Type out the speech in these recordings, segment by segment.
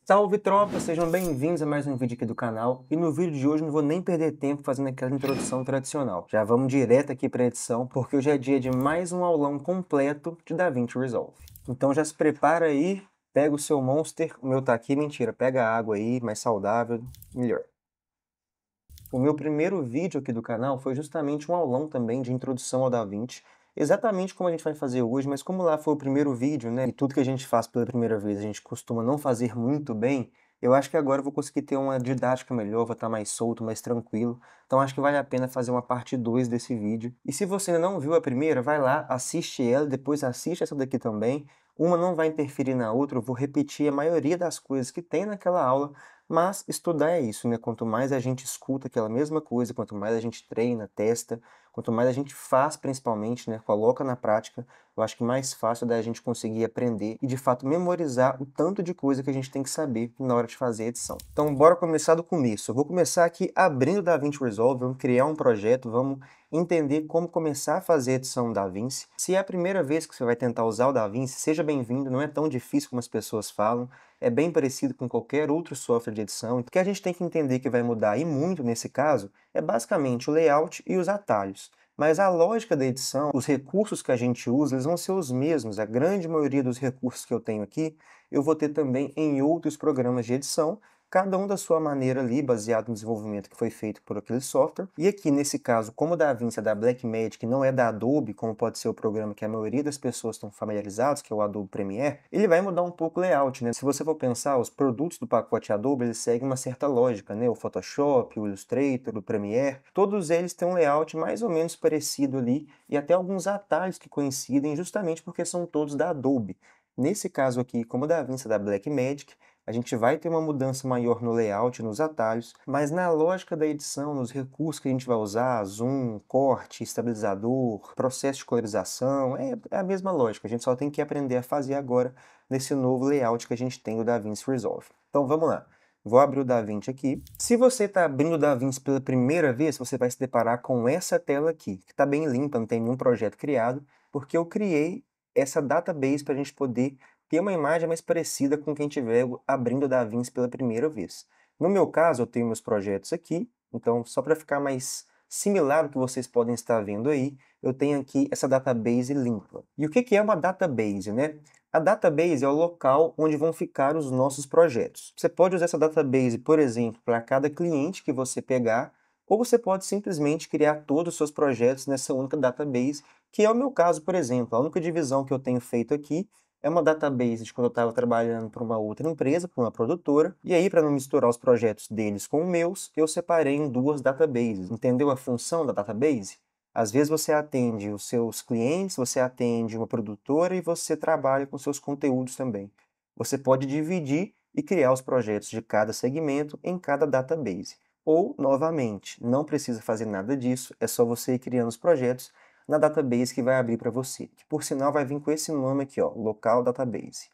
Salve tropa, sejam bem-vindos a mais um vídeo aqui do canal. E no vídeo de hoje não vou nem perder tempo fazendo aquela introdução tradicional. Já vamos direto aqui para a edição, porque hoje é dia de mais um aulão completo de DaVinci Resolve. Então já se prepara aí, pega o seu Monster, o meu tá aqui, mentira, pega a água aí, mais saudável, melhor. O meu primeiro vídeo aqui do canal foi justamente um aulão também de introdução ao DaVinci, exatamente como a gente vai fazer hoje, mas como lá foi o primeiro vídeo, né, e tudo que a gente faz pela primeira vez a gente costuma não fazer muito bem, eu acho que agora eu vou conseguir ter uma didática melhor, vou estar mais solto, mais tranquilo, então acho que vale a pena fazer uma parte 2 desse vídeo. E se você ainda não viu a primeira, vai lá, assiste ela, depois assiste essa daqui também, uma não vai interferir na outra, eu vou repetir a maioria das coisas que tem naquela aula, mas estudar é isso, né? Quanto mais a gente escuta aquela mesma coisa, quanto mais a gente treina, testa, quanto mais a gente faz principalmente, né? Coloca na prática, eu acho que mais fácil é da gente conseguir aprender e de fato memorizar o tanto de coisa que a gente tem que saber na hora de fazer a edição. Então bora começar do começo. Eu vou começar aqui abrindo o DaVinci Resolve, vamos criar um projeto, vamos entender como começar a fazer a edição DaVinci. Se é a primeira vez que você vai tentar usar o DaVinci, seja bem-vindo, não é tão difícil como as pessoas falam, é bem parecido com qualquer outro software de edição. O que a gente tem que entender que vai mudar, e muito nesse caso, é basicamente o layout e os atalhos. Mas a lógica da edição, os recursos que a gente usa, eles vão ser os mesmos. A grande maioria dos recursos que eu tenho aqui, eu vou ter também em outros programas de edição, cada um da sua maneira ali, baseado no desenvolvimento que foi feito por aquele software. E aqui, nesse caso, como o DaVinci é da Blackmagic, não é da Adobe, como pode ser o programa que a maioria das pessoas estão familiarizados, que é o Adobe Premiere, ele vai mudar um pouco o layout, né? Se você for pensar, os produtos do pacote Adobe, eles seguem uma certa lógica, né? O Photoshop, o Illustrator, o Premiere, todos eles têm um layout mais ou menos parecido ali, e até alguns atalhos que coincidem justamente porque são todos da Adobe. Nesse caso aqui, como o DaVinci é da Blackmagic, a gente vai ter uma mudança maior no layout, nos atalhos, mas na lógica da edição, nos recursos que a gente vai usar, zoom, corte, estabilizador, processo de colorização, é a mesma lógica, a gente só tem que aprender a fazer agora nesse novo layout que a gente tem do DaVinci Resolve. Então vamos lá. Vou abrir o DaVinci aqui. Se você está abrindo o DaVinci pela primeira vez, você vai se deparar com essa tela aqui, que está bem limpa, não tem nenhum projeto criado, porque eu criei essa database para a gente poder ter uma imagem mais parecida com quem estiver abrindo o DaVinci pela primeira vez. No meu caso, eu tenho meus projetos aqui, então só para ficar mais similar ao que vocês podem estar vendo aí, eu tenho aqui essa database limpa. E o que é uma database, né? A database é o local onde vão ficar os nossos projetos. Você pode usar essa database, por exemplo, para cada cliente que você pegar, ou você pode simplesmente criar todos os seus projetos nessa única database, que é o meu caso, por exemplo. A única divisão que eu tenho feito aqui é uma database de quando eu estava trabalhando para uma outra empresa, para uma produtora, e aí, para não misturar os projetos deles com os meus, eu separei em duas databases. Entendeu a função da database? Às vezes você atende os seus clientes, você atende uma produtora e você trabalha com seus conteúdos também. Você pode dividir e criar os projetos de cada segmento em cada database. Ou, novamente, não precisa fazer nada disso, é só você ir criando os projetos na database que vai abrir para você, que por sinal vai vir com esse nome aqui, ó, Local Database.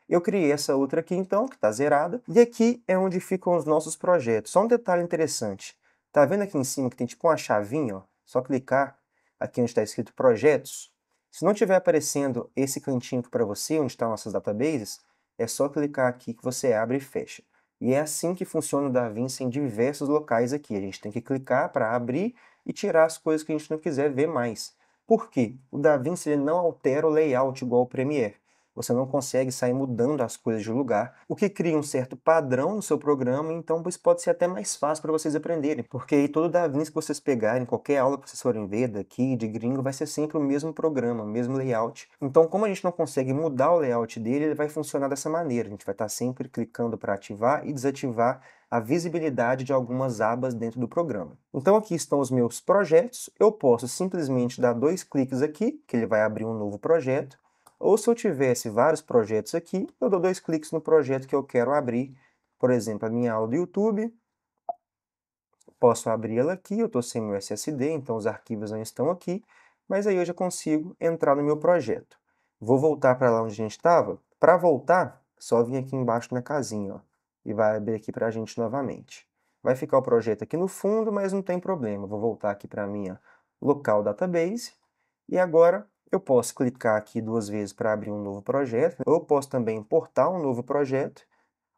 Eu criei essa outra aqui então, que está zerada, e aqui é onde ficam os nossos projetos. Só um detalhe interessante, tá vendo aqui em cima que tem tipo uma chavinha, ó? Só clicar aqui onde está escrito Projetos. Se não estiver aparecendo esse cantinho para você, onde estão nossas databases, é só clicar aqui que você abre e fecha. E é assim que funciona o DaVinci em diversos locais aqui. A gente tem que clicar para abrir e tirar as coisas que a gente não quiser ver mais. Por quê? O DaVinci ele não altera o layout igual o Premiere. Você não consegue sair mudando as coisas de lugar, o que cria um certo padrão no seu programa, então isso pode ser até mais fácil para vocês aprenderem, porque aí todo DaVinci que vocês pegarem, qualquer aula que vocês forem ver daqui, de gringo, vai ser sempre o mesmo programa, o mesmo layout. Então, como a gente não consegue mudar o layout dele, ele vai funcionar dessa maneira. A gente vai estar sempre clicando para ativar e desativar a visibilidade de algumas abas dentro do programa. Então aqui estão os meus projetos, eu posso simplesmente dar dois cliques aqui, que ele vai abrir um novo projeto, ou se eu tivesse vários projetos aqui, eu dou dois cliques no projeto que eu quero abrir, por exemplo, a minha aula do YouTube, posso abrir ela aqui, eu estou sem meu SSD, então os arquivos não estão aqui, mas aí eu já consigo entrar no meu projeto. Vou voltar para lá onde a gente estava. Para voltar, só vir aqui embaixo na casinha, ó, e vai abrir aqui para a gente novamente. Vai ficar o projeto aqui no fundo, mas não tem problema. Vou voltar aqui para a minha local database, e agora eu posso clicar aqui duas vezes para abrir um novo projeto, ou eu posso também importar um novo projeto,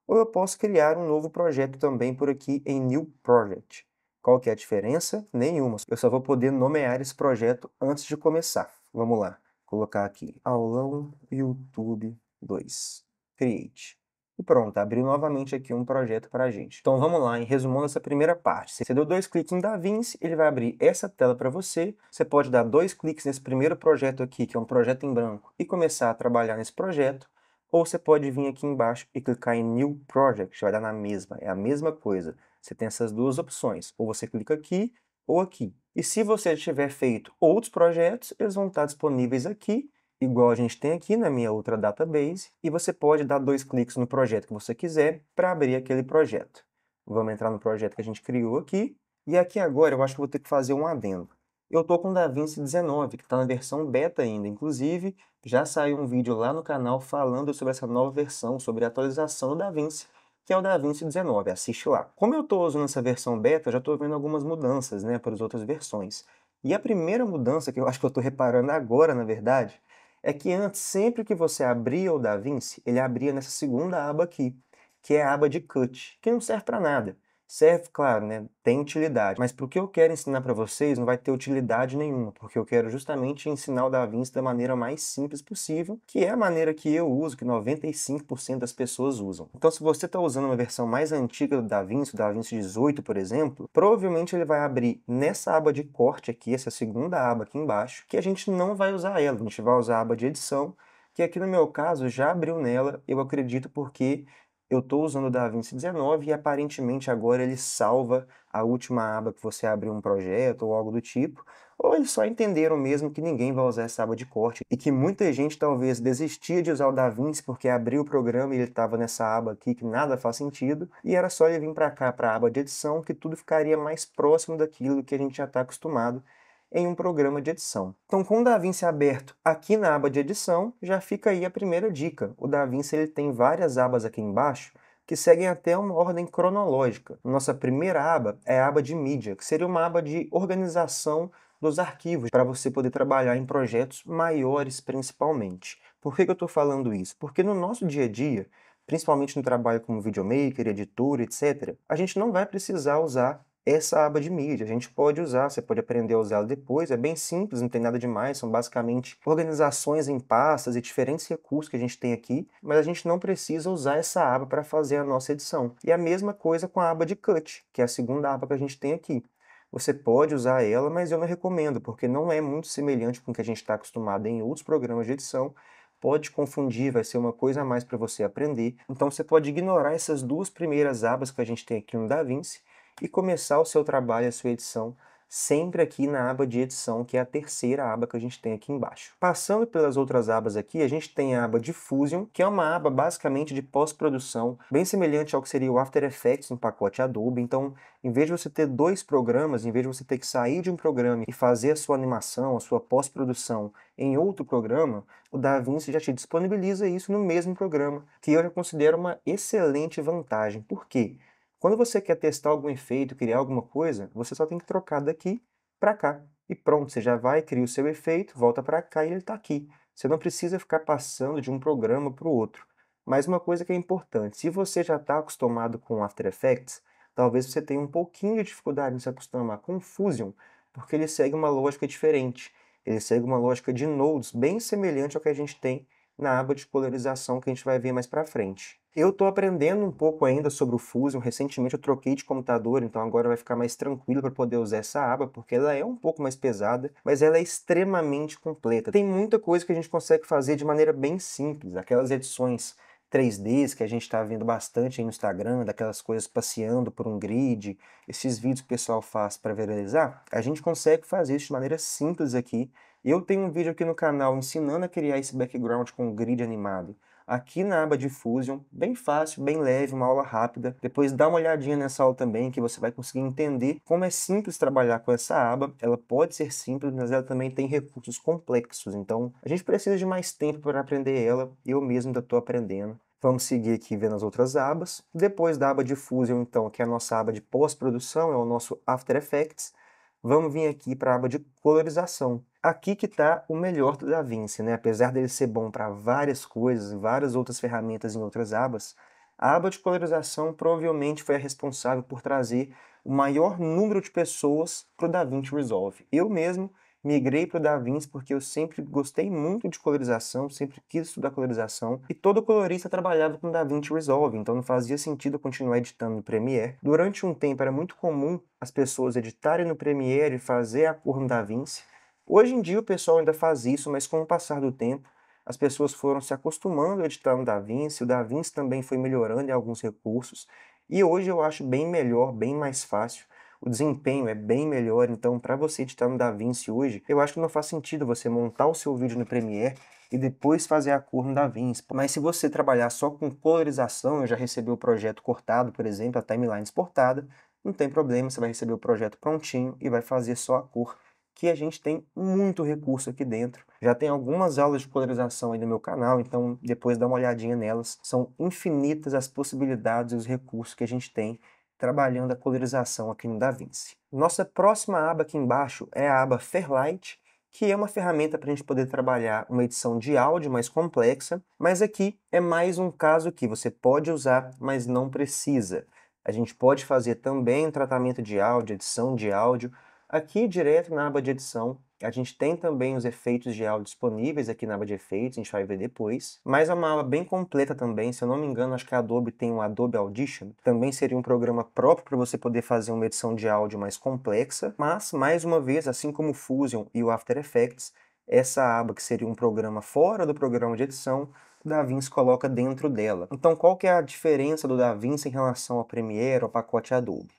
ou eu posso criar um novo projeto também por aqui em New Project. Qual que é a diferença? Nenhuma. Eu só vou poder nomear esse projeto antes de começar. Vamos lá. Colocar aqui, aulão YouTube 2. Create. E pronto, abriu novamente aqui um projeto para a gente. Então vamos lá, em resumando essa primeira parte. Você deu 2 cliques no DaVinci, ele vai abrir essa tela para você. Você pode dar 2 cliques nesse primeiro projeto aqui, que é um projeto em branco, e começar a trabalhar nesse projeto. Ou você pode vir aqui embaixo e clicar em New Project, vai dar na mesma, é a mesma coisa. Você tem essas duas opções, ou você clica aqui ou aqui. E se você tiver feito outros projetos, eles vão estar disponíveis aqui, igual a gente tem aqui na minha outra database, e você pode dar 2 cliques no projeto que você quiser para abrir aquele projeto. Vamos entrar no projeto que a gente criou aqui, e aqui agora eu acho que vou ter que fazer um adendo. Eu estou com o DaVinci 19, que está na versão beta ainda, inclusive já saiu um vídeo lá no canal falando sobre essa nova versão, sobre a atualização do DaVinci, que é o DaVinci 19, assiste lá. Como eu estou usando essa versão beta, eu já estou vendo algumas mudanças, né, para as outras versões. E a primeira mudança, que eu acho que eu estou reparando agora, na verdade, é que antes, sempre que você abria o DaVinci, ele abria nessa segunda aba aqui, que é a aba de Cut, que não serve para nada. Serve, claro, né? Tem utilidade, mas para o que eu quero ensinar para vocês não vai ter utilidade nenhuma, porque eu quero justamente ensinar o DaVinci da maneira mais simples possível, que é a maneira que eu uso, que 95% das pessoas usam. Então, se você está usando uma versão mais antiga do DaVinci, o DaVinci 18, por exemplo, provavelmente ele vai abrir nessa aba de corte aqui, essa segunda aba aqui embaixo, que a gente não vai usar ela, a gente vai usar a aba de edição, que aqui no meu caso já abriu nela, eu acredito porque eu estou usando o DaVinci 19 e aparentemente agora ele salva a última aba que você abriu um projeto ou algo do tipo, ou eles só entenderam mesmo que ninguém vai usar essa aba de corte e que muita gente talvez desistia de usar o DaVinci porque abriu o programa e ele estava nessa aba aqui que nada faz sentido e era só ele vir para cá, para a aba de edição, que tudo ficaria mais próximo daquilo que a gente já está acostumado em um programa de edição. Então, com o DaVinci aberto aqui na aba de edição, já fica aí a primeira dica. O DaVinci ele tem várias abas aqui embaixo que seguem até uma ordem cronológica. Nossa primeira aba é a aba de mídia, que seria uma aba de organização dos arquivos, para você poder trabalhar em projetos maiores principalmente. Por que eu estou falando isso? Porque no nosso dia a dia, principalmente no trabalho como videomaker, editor, etc., a gente não vai precisar usar essa aba de mídia. A gente pode usar, você pode aprender a usá-la depois, é bem simples, não tem nada demais, são basicamente organizações em pastas e diferentes recursos que a gente tem aqui, mas a gente não precisa usar essa aba para fazer a nossa edição. E a mesma coisa com a aba de Cut, que é a segunda aba que a gente tem aqui. Você pode usar ela, mas eu não recomendo, porque não é muito semelhante com o que a gente está acostumado em outros programas de edição, pode confundir, vai ser uma coisa a mais para você aprender. Então você pode ignorar essas duas primeiras abas que a gente tem aqui no DaVinci e começar o seu trabalho, a sua edição, sempre aqui na aba de edição, que é a terceira aba que a gente tem aqui embaixo. Passando pelas outras abas aqui, a gente tem a aba de Fusion, que é uma aba basicamente de pós-produção, bem semelhante ao que seria o After Effects no pacote Adobe. Então, em vez de você ter dois programas, em vez de você ter que sair de um programa e fazer a sua animação, a sua pós-produção em outro programa, o DaVinci já te disponibiliza isso no mesmo programa, que eu já considero uma excelente vantagem. Por quê? Quando você quer testar algum efeito, criar alguma coisa, você só tem que trocar daqui para cá. E pronto, você já vai, cria o seu efeito, volta para cá e ele está aqui. Você não precisa ficar passando de um programa para o outro. Mas uma coisa que é importante, se você já está acostumado com After Effects, talvez você tenha um pouquinho de dificuldade em se acostumar com o Fusion, porque ele segue uma lógica diferente. Ele segue uma lógica de nodes bem semelhante ao que a gente tem na aba de colorização que a gente vai ver mais para frente. Eu estou aprendendo um pouco ainda sobre o Fusion. Recentemente eu troquei de computador, então agora vai ficar mais tranquilo para poder usar essa aba, porque ela é um pouco mais pesada, mas ela é extremamente completa. Tem muita coisa que a gente consegue fazer de maneira bem simples, aquelas edições 3Ds que a gente está vendo bastante aí no Instagram, daquelas coisas passeando por um grid, esses vídeos que o pessoal faz para viralizar, a gente consegue fazer isso de maneira simples aqui. Eu tenho um vídeo aqui no canal ensinando a criar esse background com grid animado aqui na aba de Fusion, bem fácil, bem leve, uma aula rápida. Depois dá uma olhadinha nessa aula também, que você vai conseguir entender como é simples trabalhar com essa aba. Ela pode ser simples, mas ela também tem recursos complexos, então a gente precisa de mais tempo para aprender ela, eu mesmo ainda estou aprendendo. Vamos seguir aqui vendo as outras abas. Depois da aba de Fusion, então, que é a nossa aba de pós-produção, é o nosso After Effects, vamos vir aqui para a aba de colorização. Aqui que está o melhor do DaVinci, né? Apesar dele ser bom para várias coisas, várias outras ferramentas em outras abas, A aba de colorização provavelmente foi a responsável por trazer o maior número de pessoas para o DaVinci Resolve. Eu mesmo migrei para o DaVinci porque eu sempre gostei muito de colorização, sempre quis estudar colorização, e todo colorista trabalhava com DaVinci Resolve, então não fazia sentido eu continuar editando no Premiere. Durante um tempo era muito comum as pessoas editarem no Premiere e fazer a cor no DaVinci. Hoje em dia o pessoal ainda faz isso, mas com o passar do tempo, as pessoas foram se acostumando a editar no DaVinci, o DaVinci também foi melhorando em alguns recursos, e hoje eu acho bem melhor, bem mais fácil. O desempenho é bem melhor, então para você editar no DaVinci hoje, eu acho que não faz sentido você montar o seu vídeo no Premiere e depois fazer a cor no DaVinci. Mas se você trabalhar só com colorização, eu já recebi o projeto cortado, por exemplo, a timeline exportada, não tem problema, você vai receber o projeto prontinho e vai fazer só a cor, que a gente tem muito recurso aqui dentro. Já tem algumas aulas de colorização aí no meu canal, então depois dá uma olhadinha nelas. São infinitas as possibilidades e os recursos que a gente tem trabalhando a colorização aqui no DaVinci. Nossa próxima aba aqui embaixo é a aba Fairlight, que é uma ferramenta para a gente poder trabalhar uma edição de áudio mais complexa, mas aqui é mais um caso que você pode usar, mas não precisa. A gente pode fazer também tratamento de áudio, edição de áudio. Aqui, direto na aba de edição, a gente tem também os efeitos de áudio disponíveis aqui na aba de efeitos, a gente vai ver depois. Mas é uma aba bem completa também, se eu não me engano, acho que a Adobe tem o Adobe Audition. Também seria um programa próprio para você poder fazer uma edição de áudio mais complexa. Mas, mais uma vez, assim como o Fusion e o After Effects, essa aba que seria um programa fora do programa de edição, o DaVinci coloca dentro dela. Então, qual que é a diferença do DaVinci em relação ao Premiere, ao pacote Adobe?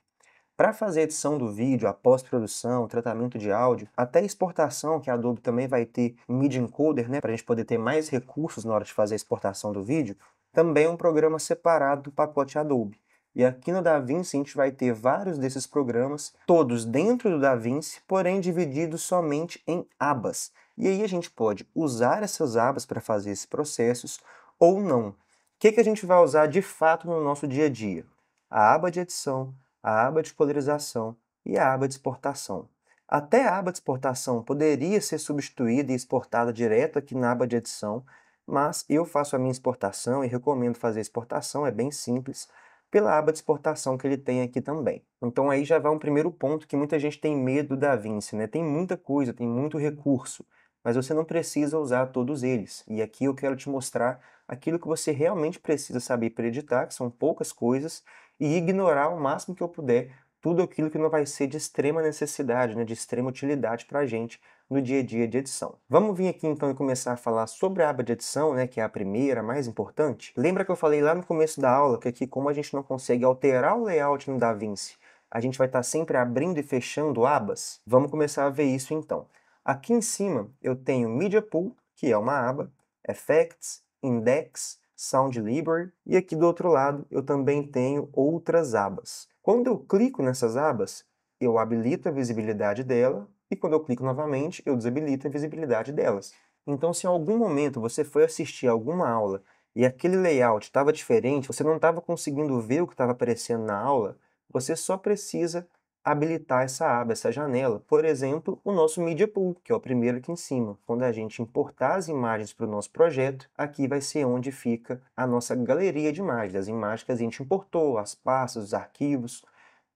Para fazer edição do vídeo, a pós-produção, tratamento de áudio, até exportação, que a Adobe também vai ter Media Encoder, né, para a gente poder ter mais recursos na hora de fazer a exportação do vídeo, também é um programa separado do pacote Adobe. E aqui no DaVinci a gente vai ter vários desses programas, todos dentro do DaVinci, porém divididos somente em abas. E aí a gente pode usar essas abas para fazer esses processos ou não. O que a gente vai usar de fato no nosso dia a dia? A aba de edição, a aba de polarização e a aba de exportação. Até a aba de exportação poderia ser substituída e exportada direto aqui na aba de edição, mas eu faço a minha exportação e recomendo fazer a exportação, é bem simples, pela aba de exportação que ele tem aqui também. Então aí já vai um primeiro ponto que muita gente tem medo do DaVinci, né? Tem muita coisa, tem muito recurso, mas você não precisa usar todos eles. E aqui eu quero te mostrar aquilo que você realmente precisa saber para editar, que são poucas coisas, e ignorar o máximo que eu puder tudo aquilo que não vai ser de extrema necessidade, né, de extrema utilidade para a gente no dia a dia de edição. Vamos vir aqui então e começar a falar sobre a aba de edição, né, que é a primeira, a mais importante. Lembra que eu falei lá no começo da aula que aqui, como a gente não consegue alterar o layout no DaVinci, a gente vai estar sempre abrindo e fechando abas? Vamos começar a ver isso então. Aqui em cima eu tenho Media Pool, que é uma aba, Effects, Index, Sound Library, e aqui do outro lado eu também tenho outras abas. Quando eu clico nessas abas, eu habilito a visibilidade dela, e quando eu clico novamente, eu desabilito a visibilidade delas. Então, se em algum momento você foi assistir alguma aula e aquele layout estava diferente, você não estava conseguindo ver o que estava aparecendo na aula, você só precisa habilitar essa aba, essa janela. Por exemplo, o nosso Media Pool, que é o primeiro aqui em cima. Quando a gente importar as imagens para o nosso projeto, aqui vai ser onde fica a nossa galeria de imagens, as imagens que a gente importou, as pastas, os arquivos,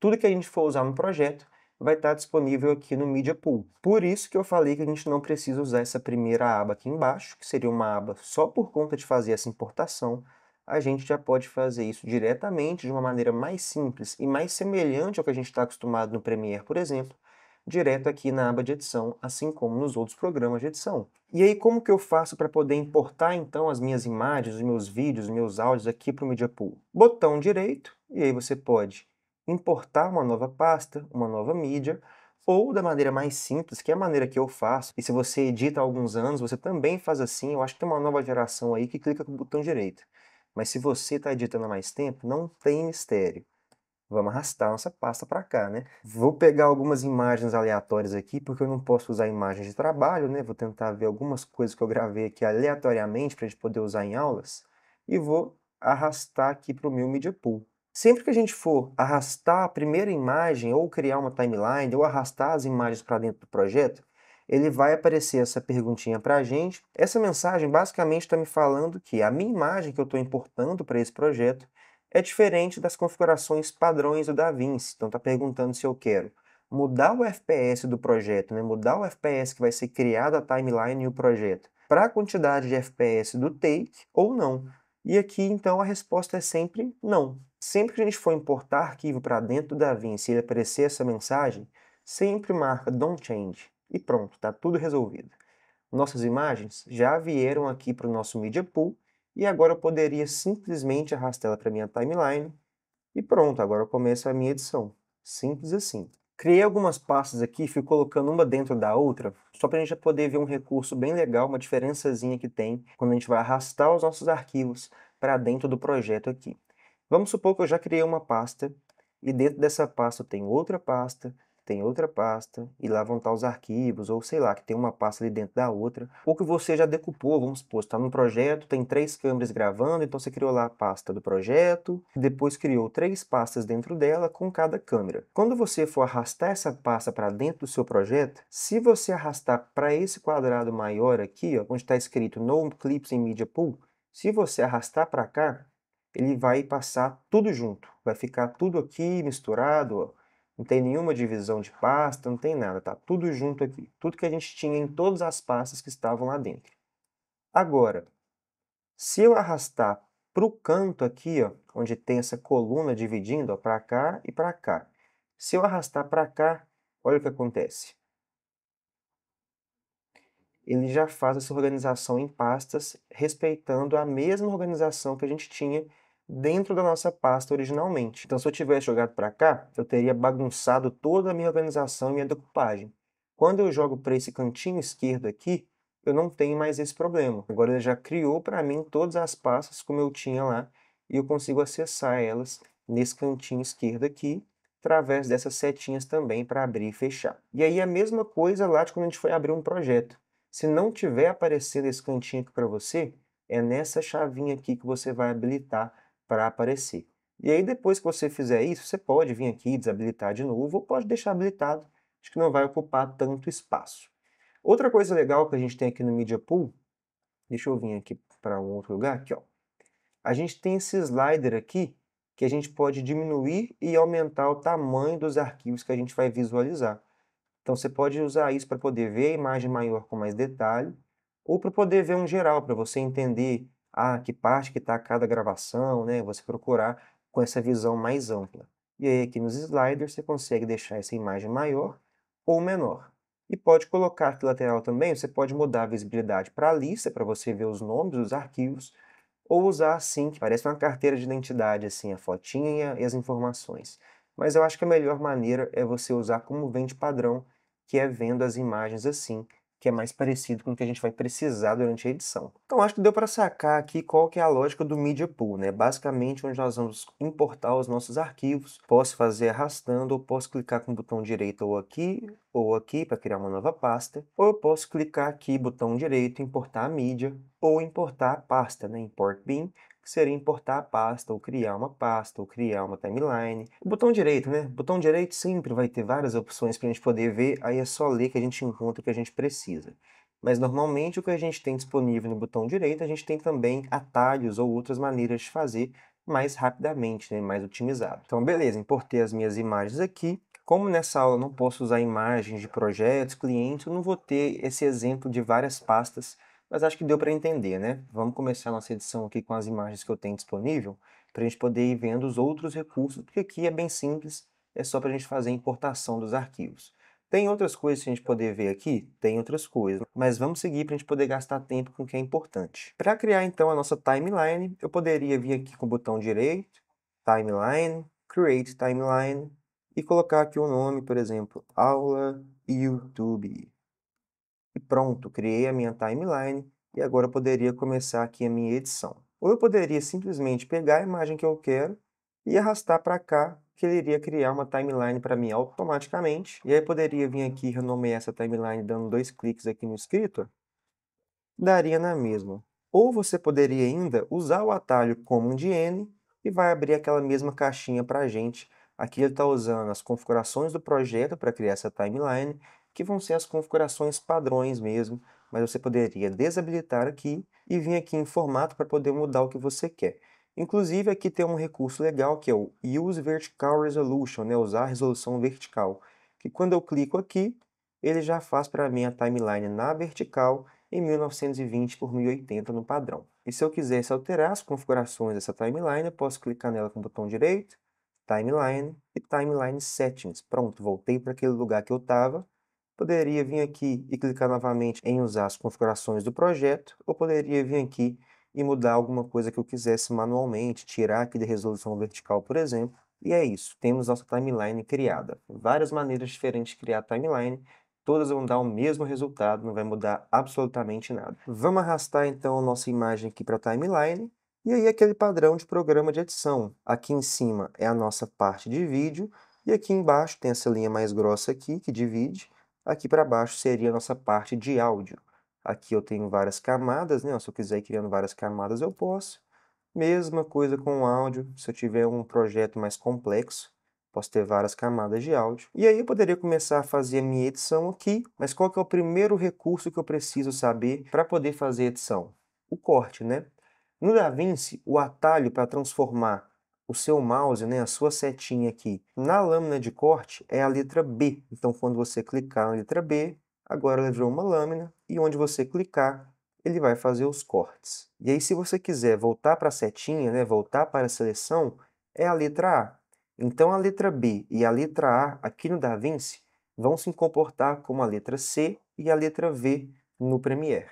tudo que a gente for usar no projeto vai estar disponível aqui no Media Pool. Por isso que eu falei que a gente não precisa usar essa primeira aba aqui embaixo, que seria uma aba só por conta de fazer essa importação. A gente já pode fazer isso diretamente, de uma maneira mais simples e mais semelhante ao que a gente está acostumado no Premiere, por exemplo, direto aqui na aba de edição, assim como nos outros programas de edição. E aí, como que eu faço para poder importar, então, as minhas imagens, os meus vídeos, os meus áudios aqui para o Media Pool? Botão direito, e aí você pode importar uma nova pasta, uma nova mídia, ou da maneira mais simples, que é a maneira que eu faço, e se você edita há alguns anos, você também faz assim. Eu acho que tem uma nova geração aí que clica com o botão direito. Mas se você está editando há mais tempo, não tem mistério. Vamos arrastar nossa pasta para cá, né? Vou pegar algumas imagens aleatórias aqui, porque eu não posso usar imagens de trabalho, né? Vou tentar ver algumas coisas que eu gravei aqui aleatoriamente para a gente poder usar em aulas. E vou arrastar aqui para o meu Media Pool. Sempre que a gente for arrastar a primeira imagem, ou criar uma timeline, ou arrastar as imagens para dentro do projeto, ele vai aparecer essa perguntinha para a gente. Essa mensagem basicamente está me falando que a minha imagem que eu estou importando para esse projeto É diferente das configurações padrões do DaVinci. Então está perguntando se eu quero mudar o FPS do projeto, né? Mudar o FPS que vai ser criado a timeline e o projeto para a quantidade de FPS do take ou não. E aqui então a resposta é sempre não. Sempre que a gente for importar arquivo para dentro do DaVinci e ele aparecer essa mensagem, sempre marca Don't Change e pronto, está tudo resolvido. Nossas imagens já vieram aqui para o nosso Media Pool e agora eu poderia simplesmente arrastá-la para a minha timeline e pronto, agora eu começo a minha edição. Simples assim. Criei algumas pastas aqui, fui colocando uma dentro da outra, só para a gente já poder ver um recurso bem legal, uma diferençazinha que tem quando a gente vai arrastar os nossos arquivos para dentro do projeto aqui. Vamos supor que eu já criei uma pasta e dentro dessa pasta eu tenho outra pasta, tem outra pasta, e lá vão estar os arquivos, ou sei lá, que tem uma pasta ali dentro da outra, ou que você já decupou, vamos supor, está num projeto, tem 3 câmeras gravando, então você criou lá a pasta do projeto, depois criou 3 pastas dentro dela com cada câmera. Quando você for arrastar essa pasta para dentro do seu projeto, se você arrastar para esse quadrado maior aqui, ó, onde está escrito No Clips in Media Pool, se você arrastar para cá, ele vai passar tudo junto, vai ficar tudo aqui misturado, ó. Não tem nenhuma divisão de pasta, não tem nada, tá tudo junto aqui. Tudo que a gente tinha em todas as pastas que estavam lá dentro. Agora, se eu arrastar para o canto aqui, ó, onde tem essa coluna dividindo para cá e para cá. Se eu arrastar para cá, olha o que acontece. Ele já faz essa organização em pastas, respeitando a mesma organização que a gente tinha dentro da nossa pasta originalmente. Então, se eu tivesse jogado para cá, eu teria bagunçado toda a minha organização e minha decupagem. Quando eu jogo para esse cantinho esquerdo aqui, eu não tenho mais esse problema. Agora ele já criou para mim todas as pastas como eu tinha lá, e eu consigo acessar elas nesse cantinho esquerdo aqui, através dessas setinhas também para abrir e fechar. E aí a mesma coisa lá de quando a gente foi abrir um projeto. Se não tiver aparecendo esse cantinho aqui para você, é nessa chavinha aqui que você vai habilitar para aparecer. E aí depois que você fizer isso, você pode vir aqui e desabilitar de novo, ou pode deixar habilitado, acho que não vai ocupar tanto espaço. Outra coisa legal que a gente tem aqui no Media Pool, deixa eu vir aqui para um outro lugar, aqui ó. A gente tem esse slider aqui, que a gente pode diminuir e aumentar o tamanho dos arquivos que a gente vai visualizar. Então você pode usar isso para poder ver a imagem maior com mais detalhe, ou para poder ver um geral, para você entender que parte que está cada gravação, né? Você procurar com essa visão mais ampla. E aí aqui nos sliders você consegue deixar essa imagem maior ou menor. E pode colocar aqui lateral também, você pode mudar a visibilidade para a lista, para você ver os nomes dos arquivos, ou usar assim, que parece uma carteira de identidade, assim, a fotinha e as informações. Mas eu acho que a melhor maneira é você usar como vem de padrão, que é vendo as imagens assim, que é mais parecido com o que a gente vai precisar durante a edição. Então acho que deu para sacar aqui qual que é a lógica do Media Pool, né? Basicamente onde nós vamos importar os nossos arquivos, posso fazer arrastando ou posso clicar com o botão direito ou aqui para criar uma nova pasta, ou eu posso clicar aqui, botão direito, importar a mídia, ou importar a pasta, né? Import bin, que seria importar a pasta, ou criar uma pasta, ou criar uma timeline. O botão direito, né? O botão direito sempre vai ter várias opções para a gente poder ver, aí é só ler que a gente encontra o que a gente precisa. Mas normalmente o que a gente tem disponível no botão direito, a gente tem também atalhos ou outras maneiras de fazer mais rapidamente, né? Mais otimizado. Então beleza, importei as minhas imagens aqui. Como nessa aula eu não posso usar imagens de projetos, clientes, eu não vou ter esse exemplo de várias pastas, mas acho que deu para entender, né? Vamos começar a nossa edição aqui com as imagens que eu tenho disponível, para a gente poder ir vendo os outros recursos, porque aqui é bem simples, é só para a gente fazer a importação dos arquivos. Tem outras coisas que a gente poder ver aqui? Tem outras coisas, mas vamos seguir para a gente poder gastar tempo com o que é importante. Para criar então a nossa timeline, eu poderia vir aqui com o botão direito, Timeline, Create Timeline, e colocar aqui o nome, por exemplo, Aula YouTube. E pronto, criei a minha timeline e agora eu poderia começar aqui a minha edição. Ou eu poderia simplesmente pegar a imagem que eu quero e arrastar para cá, que ele iria criar uma timeline para mim automaticamente. E aí eu poderia vir aqui e renomear essa timeline dando 2 cliques aqui no escrito, daria na mesma. Ou você poderia ainda usar o atalho Command N e vai abrir aquela mesma caixinha para a gente. Aqui ele está usando as configurações do projeto para criar essa timeline, que vão ser as configurações padrões mesmo, mas você poderia desabilitar aqui e vir aqui em formato para poder mudar o que você quer. Inclusive, aqui tem um recurso legal que é o Use Vertical Resolution, né? Usar a resolução vertical, que quando eu clico aqui, ele já faz para mim a timeline na vertical em 1920 por 1080 no padrão. E se eu quisesse alterar as configurações dessa timeline, eu posso clicar nela com o botão direito, Timeline e Timeline Settings. Pronto, voltei para aquele lugar que eu estava. Poderia vir aqui e clicar novamente em usar as configurações do projeto, ou poderia vir aqui e mudar alguma coisa que eu quisesse manualmente, tirar aqui da resolução vertical, por exemplo. E é isso, temos nossa timeline criada. Várias maneiras diferentes de criar timeline, todas vão dar o mesmo resultado, não vai mudar absolutamente nada. Vamos arrastar então a nossa imagem aqui para a timeline, e aí aquele padrão de programa de edição. Aqui em cima é a nossa parte de vídeo, e aqui embaixo tem essa linha mais grossa aqui, que divide. Aqui para baixo seria a nossa parte de áudio. Aqui eu tenho várias camadas, né? Se eu quiser ir criando várias camadas, eu posso. Mesma coisa com o áudio. Se eu tiver um projeto mais complexo, posso ter várias camadas de áudio. E aí eu poderia começar a fazer a minha edição aqui. Mas qual que é o primeiro recurso que eu preciso saber para poder fazer edição? O corte, né? No DaVinci, o atalho para transformar o seu mouse, né, a sua setinha aqui, na lâmina de corte é a letra B. Então, quando você clicar na letra B, agora ela virou uma lâmina, e onde você clicar, ele vai fazer os cortes. E aí, se você quiser voltar para a setinha, né, voltar para a seleção, é a letra A. Então, a letra B e a letra A aqui no DaVinci vão se comportar como a letra C e a letra V no Premiere.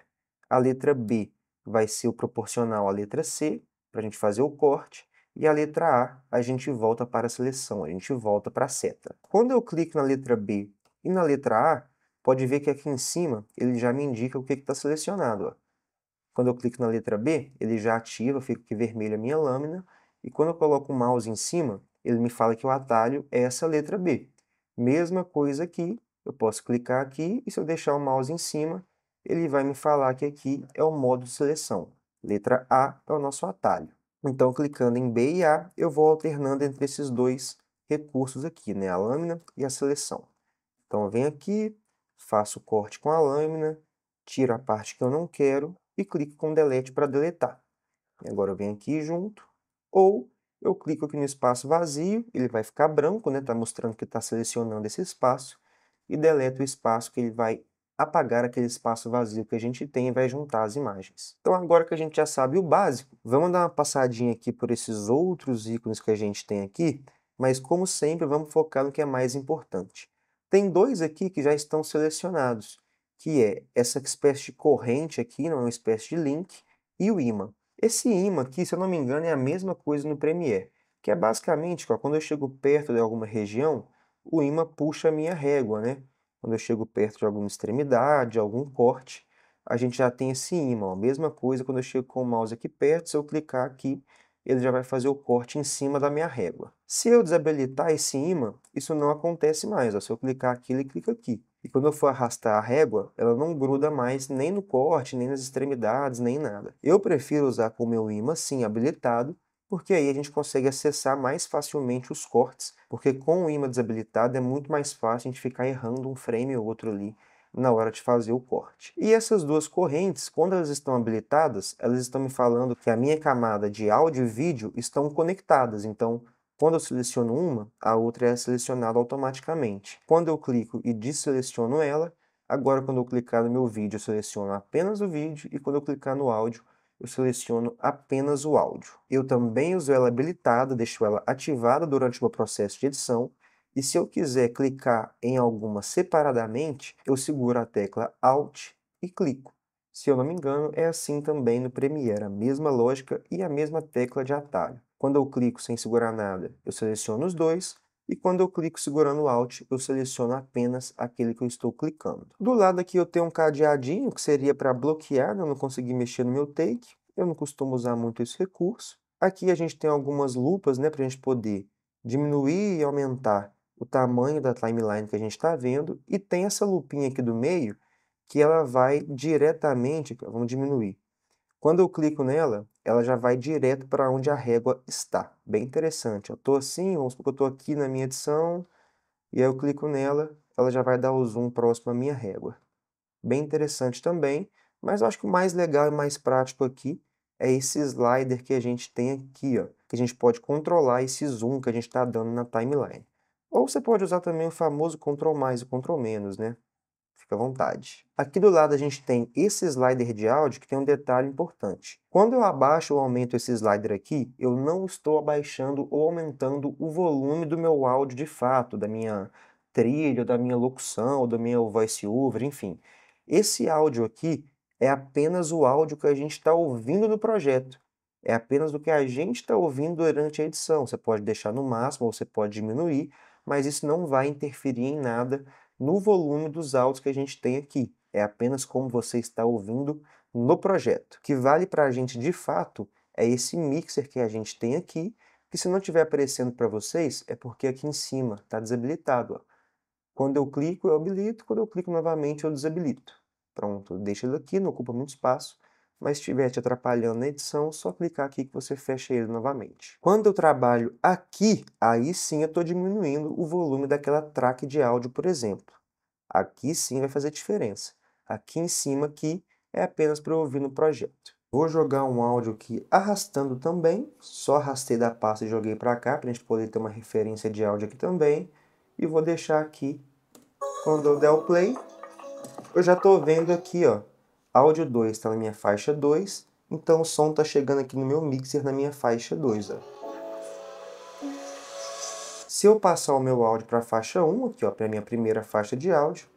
A letra B vai ser o proporcional à letra C, para a gente fazer o corte, e a letra A, a gente volta para a seleção, a gente volta para a seta. Quando eu clico na letra B e na letra A, pode ver que aqui em cima ele já me indica o que está selecionado. Ó. Quando eu clico na letra B, ele já ativa, fica aqui vermelho a minha lâmina, e quando eu coloco o mouse em cima, ele me fala que o atalho é essa letra B. Mesma coisa aqui, eu posso clicar aqui, e se eu deixar o mouse em cima, ele vai me falar que aqui é o modo de seleção. Letra A é o nosso atalho. Então, clicando em B e A, eu vou alternando entre esses dois recursos aqui, né? A lâmina e a seleção. Então, eu venho aqui, faço o corte com a lâmina, tiro a parte que eu não quero e clico com Delete para deletar. E agora eu venho aqui junto, ou eu clico aqui no espaço vazio, ele vai ficar branco, né? Está mostrando que está selecionando esse espaço, e deleto o espaço que ele vai apagar aquele espaço vazio que a gente tem e vai juntar as imagens. Então agora que a gente já sabe o básico, vamos dar uma passadinha aqui por esses outros ícones que a gente tem aqui, mas como sempre vamos focar no que é mais importante. Tem dois aqui que já estão selecionados, que é essa espécie de corrente aqui, não é uma espécie de link, e o ímã. Esse ímã aqui, se eu não me engano, é a mesma coisa no Premiere, que é basicamente, ó, quando eu chego perto de alguma região, o ímã puxa a minha régua, né? Quando eu chego perto de alguma extremidade, algum corte, a gente já tem esse ímã. Ó. Mesma coisa quando eu chego com o mouse aqui perto, se eu clicar aqui, ele já vai fazer o corte em cima da minha régua. Se eu desabilitar esse ímã, isso não acontece mais. Ó. Se eu clicar aqui, ele clica aqui. E quando eu for arrastar a régua, ela não gruda mais nem no corte, nem nas extremidades, nem nada. Eu prefiro usar com o meu ímã, sim, habilitado, porque aí a gente consegue acessar mais facilmente os cortes, porque com o ímã desabilitado é muito mais fácil a gente ficar errando um frame ou outro ali na hora de fazer o corte. E essas duas correntes, quando elas estão habilitadas, elas estão me falando que a minha camada de áudio e vídeo estão conectadas, então quando eu seleciono uma, a outra é selecionada automaticamente. Quando eu clico e desseleciono ela, agora quando eu clicar no meu vídeo, eu seleciono apenas o vídeo, e quando eu clicar no áudio, eu seleciono apenas o áudio. Eu também uso ela habilitada, deixo ela ativada durante o meu processo de edição, e se eu quiser clicar em alguma separadamente, eu seguro a tecla Alt e clico. Se eu não me engano, é assim também no Premiere, a mesma lógica e a mesma tecla de atalho. Quando eu clico sem segurar nada, eu seleciono os dois, e quando eu clico segurando o Alt, eu seleciono apenas aquele que eu estou clicando. Do lado aqui eu tenho um cadeadinho, que seria para bloquear, né? Eu não consegui mexer no meu take, eu não costumo usar muito esse recurso. Aqui a gente tem algumas lupas, né, para a gente poder diminuir e aumentar o tamanho da timeline que a gente está vendo, e tem essa lupinha aqui do meio, que ela vai diretamente, vamos diminuir. Quando eu clico nela, ela já vai direto para onde a régua está. Bem interessante. Eu estou assim, vamos supor que eu estou aqui na minha edição, e aí eu clico nela, ela já vai dar o zoom próximo à minha régua. Bem interessante também, mas eu acho que o mais legal e mais prático aqui é esse slider que a gente tem aqui, ó, que a gente pode controlar esse zoom que a gente está dando na timeline. Ou você pode usar também o famoso Ctrl mais e Ctrl menos, né? Fica à vontade. Aqui do lado a gente tem esse slider de áudio que tem um detalhe importante. Quando eu abaixo ou aumento esse slider aqui, eu não estou abaixando ou aumentando o volume do meu áudio de fato, da minha trilha, da minha locução, do meu voice-over, enfim. Esse áudio aqui é apenas o áudio que a gente está ouvindo no projeto. É apenas o que a gente está ouvindo durante a edição. Você pode deixar no máximo ou você pode diminuir, mas isso não vai interferir em nada no volume dos áudios que a gente tem aqui. É apenas como você está ouvindo no projeto. O que vale para a gente de fato é esse mixer que a gente tem aqui, que se não estiver aparecendo para vocês, é porque aqui em cima está desabilitado. Ó. Quando eu clico, eu habilito, quando eu clico novamente, eu desabilito. Pronto, deixa ele aqui, não ocupa muito espaço, mas se estiver te atrapalhando na edição, é só clicar aqui que você fecha ele novamente. Quando eu trabalho aqui, aí sim eu estou diminuindo o volume daquela track de áudio, por exemplo. Aqui sim vai fazer diferença. Aqui em cima aqui é apenas para eu ouvir no projeto. Vou jogar um áudio aqui arrastando também, só arrastei da pasta e joguei para cá, para a gente poder ter uma referência de áudio aqui também. E vou deixar aqui, quando eu der o play, eu já estou vendo aqui, ó, áudio 2 está na minha faixa 2, então o som está chegando aqui no meu mixer na minha faixa 2. Ó. Se eu passar o meu áudio para a faixa 1, aqui, ó, para a minha primeira faixa de áudio,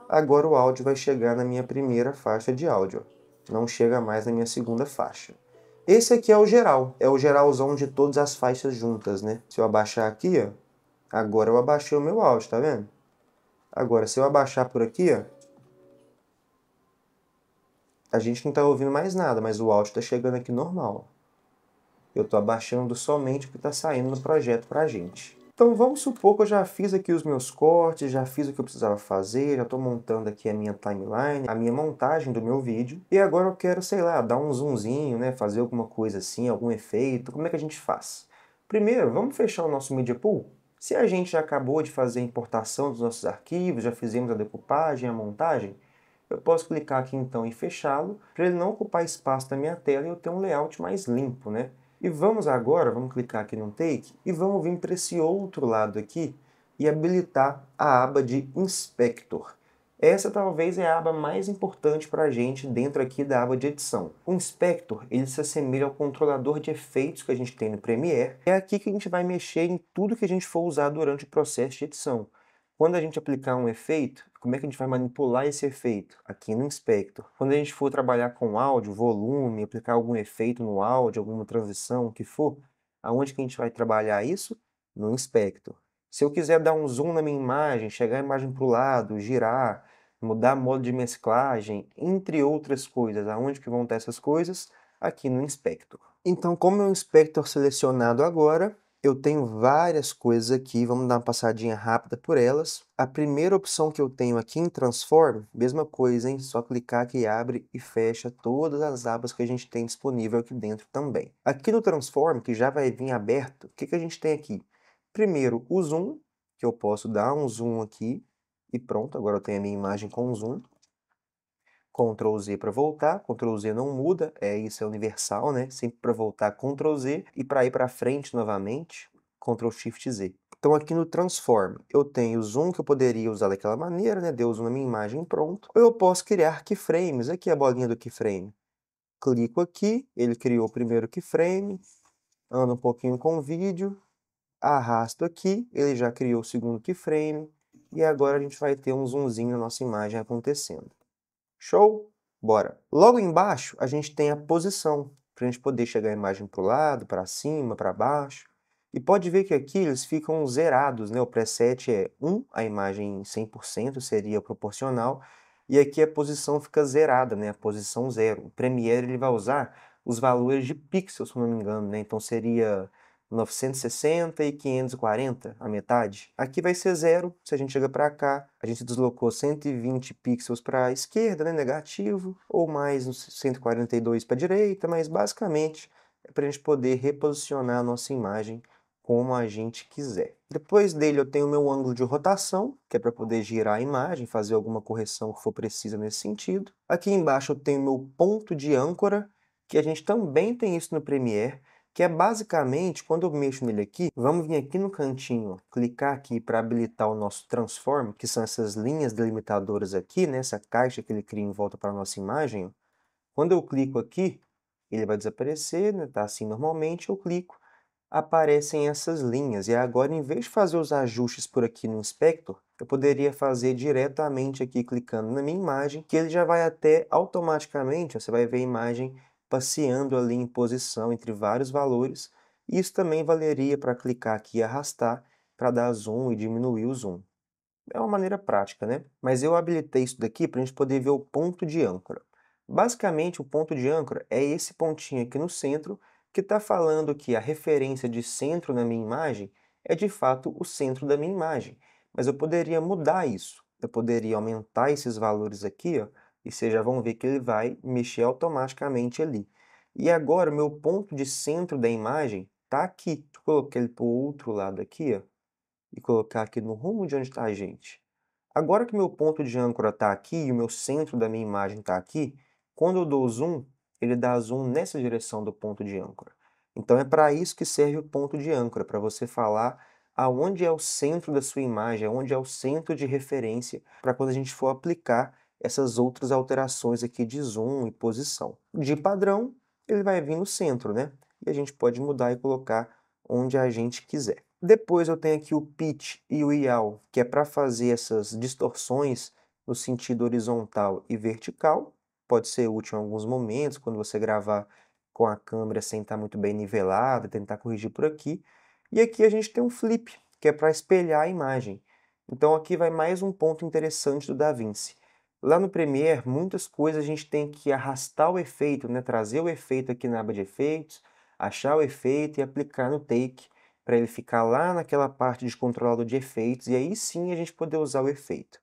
agora o áudio vai chegar na minha primeira faixa de áudio. Ó. Não chega mais na minha segunda faixa. Esse aqui é o geral, é o geralzão de todas as faixas juntas, né? Se eu abaixar aqui, ó, agora eu abaixei o meu áudio, tá vendo? Agora, se eu abaixar por aqui, ó, a gente não está ouvindo mais nada, mas o áudio está chegando aqui normal. Eu estou abaixando somente o que está saindo no projeto para a gente. Então vamos supor que eu já fiz aqui os meus cortes, já fiz o que eu precisava fazer, já estou montando aqui a minha timeline, a minha montagem do meu vídeo. E agora eu quero, sei lá, dar um zoomzinho, né, fazer alguma coisa assim, algum efeito. Como é que a gente faz? Primeiro, vamos fechar o nosso Media Pool? Se a gente já acabou de fazer a importação dos nossos arquivos, já fizemos a decupagem, a montagem, eu posso clicar aqui então em fechá-lo, para ele não ocupar espaço na minha tela e eu ter um layout mais limpo, né? E vamos agora, vamos clicar aqui no Take, e vamos vir para esse outro lado aqui e habilitar a aba de Inspector. Essa talvez é a aba mais importante para a gente dentro aqui da aba de edição. O Inspector, ele se assemelha ao controlador de efeitos que a gente tem no Premiere. É aqui que a gente vai mexer em tudo que a gente for usar durante o processo de edição. Quando a gente aplicar um efeito, como é que a gente vai manipular esse efeito? Aqui no Inspector. Quando a gente for trabalhar com áudio, volume, aplicar algum efeito no áudio, alguma transição, o que for, aonde que a gente vai trabalhar isso? No Inspector. Se eu quiser dar um zoom na minha imagem, chegar a imagem para o lado, girar, mudar modo de mesclagem, entre outras coisas, aonde que vão estar essas coisas? Aqui no Inspector. Então, como é um Inspector selecionado agora, eu tenho várias coisas aqui, vamos dar uma passadinha rápida por elas. A primeira opção que eu tenho aqui em Transform, mesma coisa, hein? Só clicar que abre e fecha todas as abas que a gente tem disponível aqui dentro também. Aqui no Transform, que já vai vir aberto, o que que a gente tem aqui? Primeiro, o Zoom, que eu posso dar um zoom aqui, e pronto, agora eu tenho a minha imagem com zoom. Ctrl Z para voltar, Ctrl Z não muda, isso é universal, né? Sempre para voltar, Ctrl Z, e para ir para frente novamente, Ctrl Shift Z. Então aqui no Transform, eu tenho o zoom que eu poderia usar daquela maneira, né? Deu zoom na minha imagem, pronto. Ou eu posso criar keyframes, aqui a bolinha do keyframe. Clico aqui, ele criou o primeiro keyframe, ando um pouquinho com o vídeo, arrasto aqui, ele já criou o segundo keyframe, e agora a gente vai ter um zoomzinho na nossa imagem acontecendo. Show? Bora! Logo embaixo, a gente tem a posição, para a gente poder chegar a imagem para o lado, para cima, para baixo. E pode ver que aqui eles ficam zerados, né? O preset é 1, a imagem 100% seria proporcional, e aqui a posição fica zerada, né? A posição 0. O Premiere ele vai usar os valores de pixels, se não me engano, né? Então seria 960 e 540, a metade. Aqui vai ser 0, se a gente chega para cá, a gente deslocou 120 pixels para a esquerda, né, negativo, ou mais uns 142 para a direita, mas basicamente é para a gente poder reposicionar a nossa imagem como a gente quiser. Depois dele eu tenho o meu ângulo de rotação, que é para poder girar a imagem, fazer alguma correção que for precisa nesse sentido. Aqui embaixo eu tenho o meu ponto de âncora, que a gente também tem isso no Premiere, que é basicamente, quando eu mexo nele aqui, vamos vir aqui no cantinho, clicar aqui para habilitar o nosso Transform, que são essas linhas delimitadoras aqui, né, essa caixa que ele cria em volta para a nossa imagem. Quando eu clico aqui, ele vai desaparecer, né, tá assim normalmente, eu clico, aparecem essas linhas. E agora, em vez de fazer os ajustes por aqui no Inspector, eu poderia fazer diretamente aqui, clicando na minha imagem, que ele já vai até automaticamente, você vai ver a imagem passeando ali em posição entre vários valores. Isso também valeria para clicar aqui e arrastar para dar zoom e diminuir o zoom. É uma maneira prática, né? Mas eu habilitei isso daqui para a gente poder ver o ponto de âncora. Basicamente, o ponto de âncora é esse pontinho aqui no centro, que está falando que a referência de centro na minha imagem é de fato o centro da minha imagem. Mas eu poderia mudar isso. Eu poderia aumentar esses valores aqui, ó, e vocês já vão ver que ele vai mexer automaticamente ali. E agora, o meu ponto de centro da imagem está aqui. Deixa eu colocar ele para o outro lado aqui, ó, e colocar aqui no rumo de onde está a gente. Agora que meu ponto de âncora está aqui e o meu centro da minha imagem está aqui, quando eu dou zoom, ele dá zoom nessa direção do ponto de âncora. Então é para isso que serve o ponto de âncora, para você falar aonde é o centro da sua imagem, aonde é o centro de referência, para quando a gente for aplicar essas outras alterações aqui de zoom e posição. De padrão, ele vai vir no centro, né? E a gente pode mudar e colocar onde a gente quiser. Depois eu tenho aqui o pitch e o yaw, que é para fazer essas distorções no sentido horizontal e vertical. Pode ser útil em alguns momentos, quando você gravar com a câmera sem estar muito bem nivelada, tentar corrigir por aqui. E aqui a gente tem um flip, que é para espelhar a imagem. Então aqui vai mais um ponto interessante do DaVinci. Lá no Premiere, muitas coisas a gente tem que arrastar o efeito, né? Trazer o efeito aqui na aba de efeitos, achar o efeito e aplicar no take, para ele ficar lá naquela parte de controlador de efeitos, e aí sim a gente poder usar o efeito.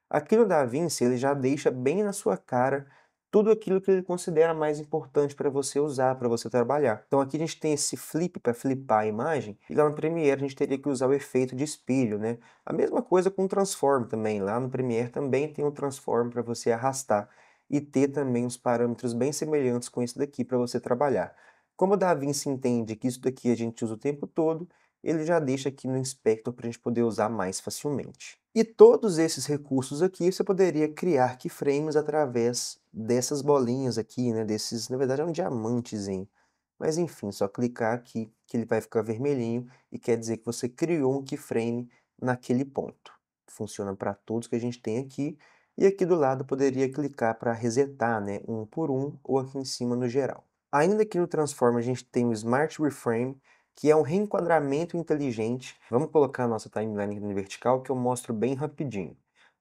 Aqui no DaVinci ele já deixa bem na sua cara tudo aquilo que ele considera mais importante para você usar, para você trabalhar. Então aqui a gente tem esse flip para flipar a imagem, e lá no Premiere a gente teria que usar o efeito de espelho, né? A mesma coisa com o Transform também, lá no Premiere também tem o Transform para você arrastar, e ter também os parâmetros bem semelhantes com esse daqui para você trabalhar. Como o DaVinci entende que isso daqui a gente usa o tempo todo, ele já deixa aqui no Inspector para a gente poder usar mais facilmente. E todos esses recursos aqui você poderia criar keyframes através dessas bolinhas aqui, né? Desses, na verdade é um diamantezinho. Mas enfim, só clicar aqui que ele vai ficar vermelhinho e quer dizer que você criou um keyframe naquele ponto. Funciona para todos que a gente tem aqui. E aqui do lado poderia clicar para resetar, né? Um por um, ou aqui em cima no geral. Ainda aqui no Transform a gente tem o Smart Reframe, que é um reenquadramento inteligente. Vamos colocar a nossa timeline aqui no vertical, que eu mostro bem rapidinho.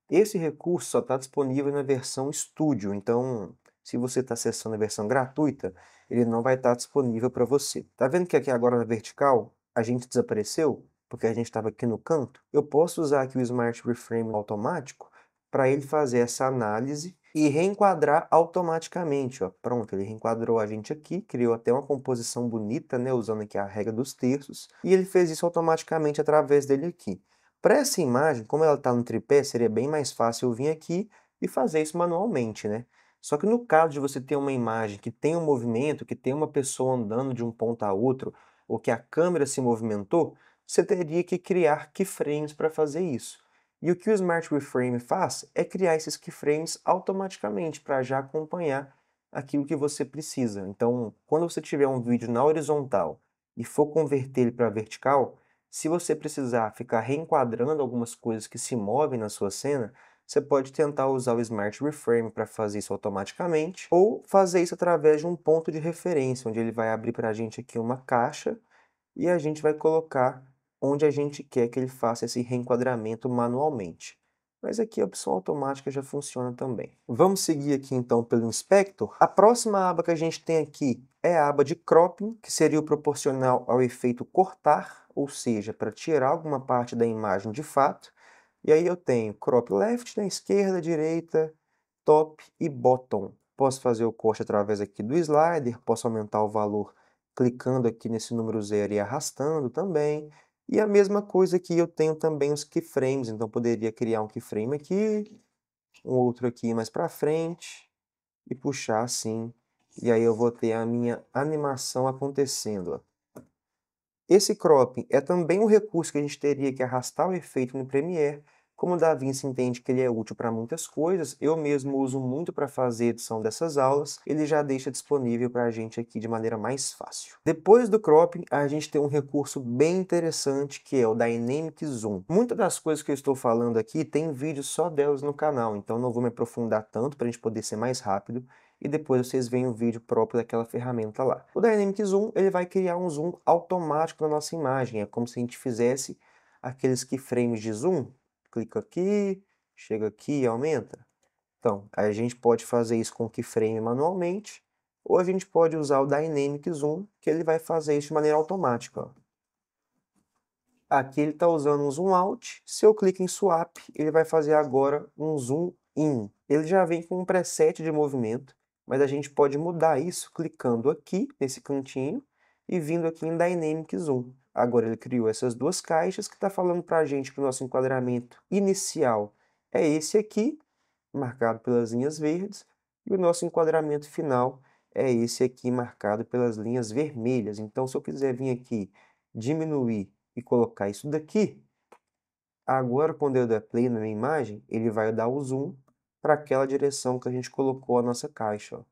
Esse recurso só está disponível na versão Studio, então se você está acessando a versão gratuita, ele não vai estar disponível para você. Tá vendo que aqui agora na vertical a gente desapareceu? Porque a gente estava aqui no canto? Eu posso usar aqui o Smart Reframe automático para ele fazer essa análise e reenquadrar automaticamente, ó. Pronto, ele reenquadrou a gente aqui, criou até uma composição bonita, né, usando aqui a regra dos terços, e ele fez isso automaticamente através dele aqui. Para essa imagem, como ela está no tripé, seria bem mais fácil eu vir aqui e fazer isso manualmente, né? Só que no caso de você ter uma imagem que tem um movimento, que tem uma pessoa andando de um ponto a outro, ou que a câmera se movimentou, você teria que criar keyframes para fazer isso. E o que o Smart Reframe faz é criar esses keyframes automaticamente para já acompanhar aquilo que você precisa. Então, quando você tiver um vídeo na horizontal e for converter ele para vertical, se você precisar ficar reenquadrando algumas coisas que se movem na sua cena, você pode tentar usar o Smart Reframe para fazer isso automaticamente, ou fazer isso através de um ponto de referência, onde ele vai abrir para a gente aqui uma caixa e a gente vai colocar onde a gente quer que ele faça esse reenquadramento manualmente. Mas aqui a opção automática já funciona também. Vamos seguir aqui então pelo Inspector. A próxima aba que a gente tem aqui é a aba de Cropping, que seria o proporcional ao efeito cortar, ou seja, para tirar alguma parte da imagem de fato. E aí eu tenho Crop Left, né, esquerda, direita, Top e Bottom. Posso fazer o corte através aqui do slider, posso aumentar o valor clicando aqui nesse número 0 e arrastando também. E a mesma coisa aqui eu tenho também os keyframes, então poderia criar um keyframe aqui, um outro aqui mais para frente, e puxar assim E aí eu vou ter a minha animação acontecendo, ó. Esse cropping é também um recurso que a gente teria que arrastar o efeito no Premiere. Como o DaVinci entende que ele é útil para muitas coisas, eu mesmo uso muito para fazer edição dessas aulas, ele já deixa disponível para a gente aqui de maneira mais fácil. Depois do cropping, a gente tem um recurso bem interessante que é o Dynamic Zoom. Muitas das coisas que eu estou falando aqui tem vídeo só delas no canal, então não vou me aprofundar tanto para a gente poder ser mais rápido e depois vocês veem o vídeo próprio daquela ferramenta lá. O Dynamic Zoom, ele vai criar um zoom automático na nossa imagem, é como se a gente fizesse aqueles keyframes de zoom. Clica aqui, chega aqui e aumenta. Então, a gente pode fazer isso com o keyframe manualmente, ou a gente pode usar o Dynamic Zoom, que ele vai fazer isso de maneira automática, ó. Aqui ele está usando um zoom out. Se eu clico em swap, ele vai fazer agora um zoom in. Ele já vem com um preset de movimento, mas a gente pode mudar isso clicando aqui nesse cantinho e vindo aqui em Dynamic Zoom. Agora ele criou essas duas caixas que está falando para a gente que o nosso enquadramento inicial é esse aqui, marcado pelas linhas verdes, e o nosso enquadramento final é esse aqui, marcado pelas linhas vermelhas. Então, se eu quiser vir aqui diminuir e colocar isso daqui, agora quando eu der play na minha imagem, ele vai dar o zoom para aquela direção que a gente colocou a nossa caixa, ó.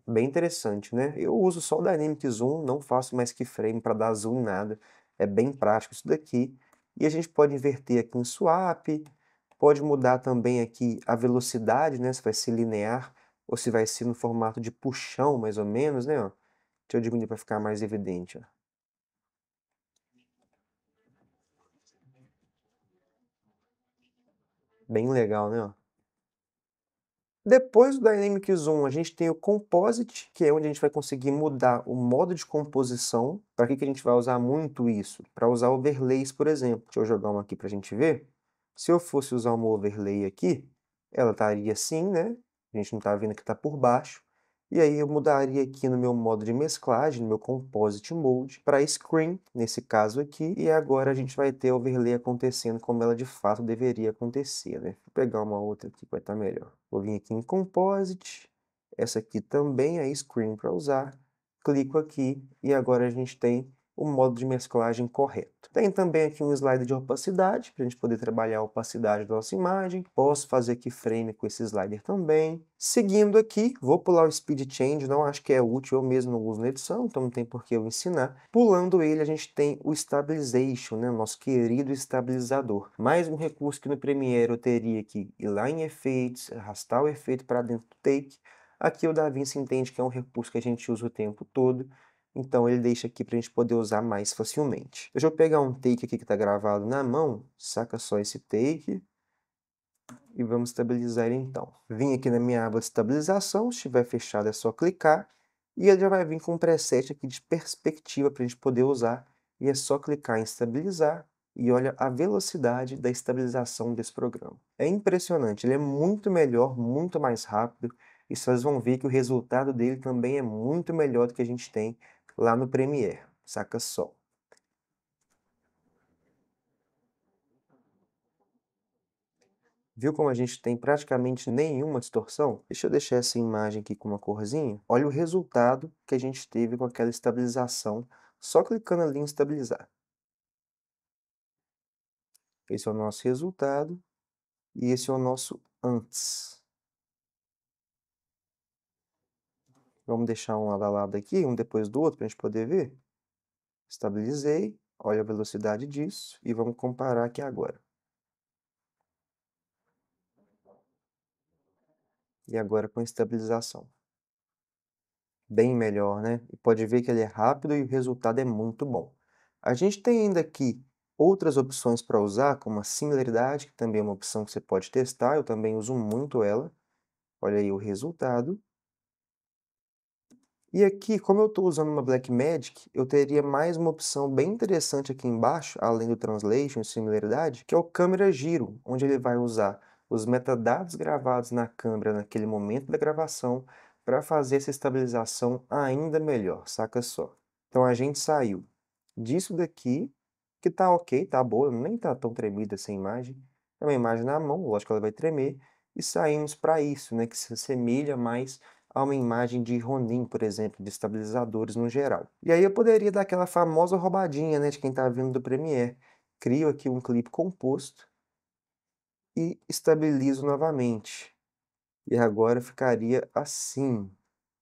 Bem interessante, né? Eu uso só o Dynamic Zoom, não faço mais keyframe para dar zoom em nada. É bem prático isso daqui. E a gente pode inverter aqui em swap, pode mudar também aqui a velocidade, né? Se vai ser linear ou se vai ser no formato de puxão, mais ou menos, né? Ó. Deixa eu diminuir para ficar mais evidente, ó. Bem legal, né? Ó. Depois do Dynamic Zoom, a gente tem o Composite, que é onde a gente vai conseguir mudar o modo de composição. Para que a gente vai usar muito isso? Para usar overlays, por exemplo. Deixa eu jogar uma aqui para a gente ver. Se eu fosse usar uma overlay aqui, ela estaria assim, né? A gente não está vendo que está por baixo. E aí eu mudaria aqui no meu modo de mesclagem, no meu Composite Mode, para Screen, nesse caso aqui. E agora a gente vai ter a overlay acontecendo como ela de fato deveria acontecer, né? Vou pegar uma outra aqui que vai estar melhor. Vou vir aqui em Composite. Essa aqui também é Screen para usar. Clico aqui e agora a gente tem o modo de mesclagem correto. Tem também aqui um slider de opacidade, para a gente poder trabalhar a opacidade da nossa imagem. Posso fazer keyframe com esse slider também. Seguindo aqui, vou pular o Speed Change, não acho que é útil, eu mesmo não uso na edição, então não tem por que eu ensinar. Pulando ele, a gente tem o Stabilization, né, o nosso querido estabilizador. Mais um recurso que no Premiere eu teria que ir lá em Efeitos, arrastar o efeito para dentro do take. Aqui o DaVinci entende que é um recurso que a gente usa o tempo todo, então ele deixa aqui para a gente poder usar mais facilmente. Deixa eu pegar um take aqui que está gravado na mão, saca só esse take, e vamos estabilizar ele então. Vim aqui na minha aba de estabilização, se estiver fechado é só clicar, e ele já vai vir com um preset aqui de perspectiva para a gente poder usar, e é só clicar em estabilizar, e olha a velocidade da estabilização desse programa. É impressionante, ele é muito melhor, muito mais rápido, e vocês vão ver que o resultado dele também é muito melhor do que a gente tem lá no Premiere, saca só. Viu como a gente tem praticamente nenhuma distorção? Deixa eu deixar essa imagem aqui com uma corzinha. Olha o resultado que a gente teve com aquela estabilização, só clicando ali em estabilizar. Esse é o nosso resultado e esse é o nosso antes. Vamos deixar um lado a lado aqui, um depois do outro, para a gente poder ver. Estabilizei, olha a velocidade disso e vamos comparar aqui agora. E agora com estabilização. Bem melhor, né? E pode ver que ele é rápido e o resultado é muito bom. A gente tem ainda aqui outras opções para usar, como a similaridade, que também é uma opção que você pode testar, eu também uso muito ela. Olha aí o resultado. E aqui, como eu estou usando uma Blackmagic, eu teria mais uma opção bem interessante aqui embaixo, além do Translation e similaridade, que é o câmera giro, onde ele vai usar os metadados gravados na câmera naquele momento da gravação para fazer essa estabilização ainda melhor, saca só. Então a gente saiu disso daqui, que tá ok, tá boa, nem tá tão tremida essa imagem. É uma imagem na mão, lógico que ela vai tremer, e saímos para isso, né, que se assemelha mais a uma imagem de Ronin, por exemplo, de estabilizadores no geral. E aí eu poderia dar aquela famosa roubadinha, né, de quem está vindo do Premiere. Crio aqui um clipe composto e estabilizo novamente. E agora ficaria assim,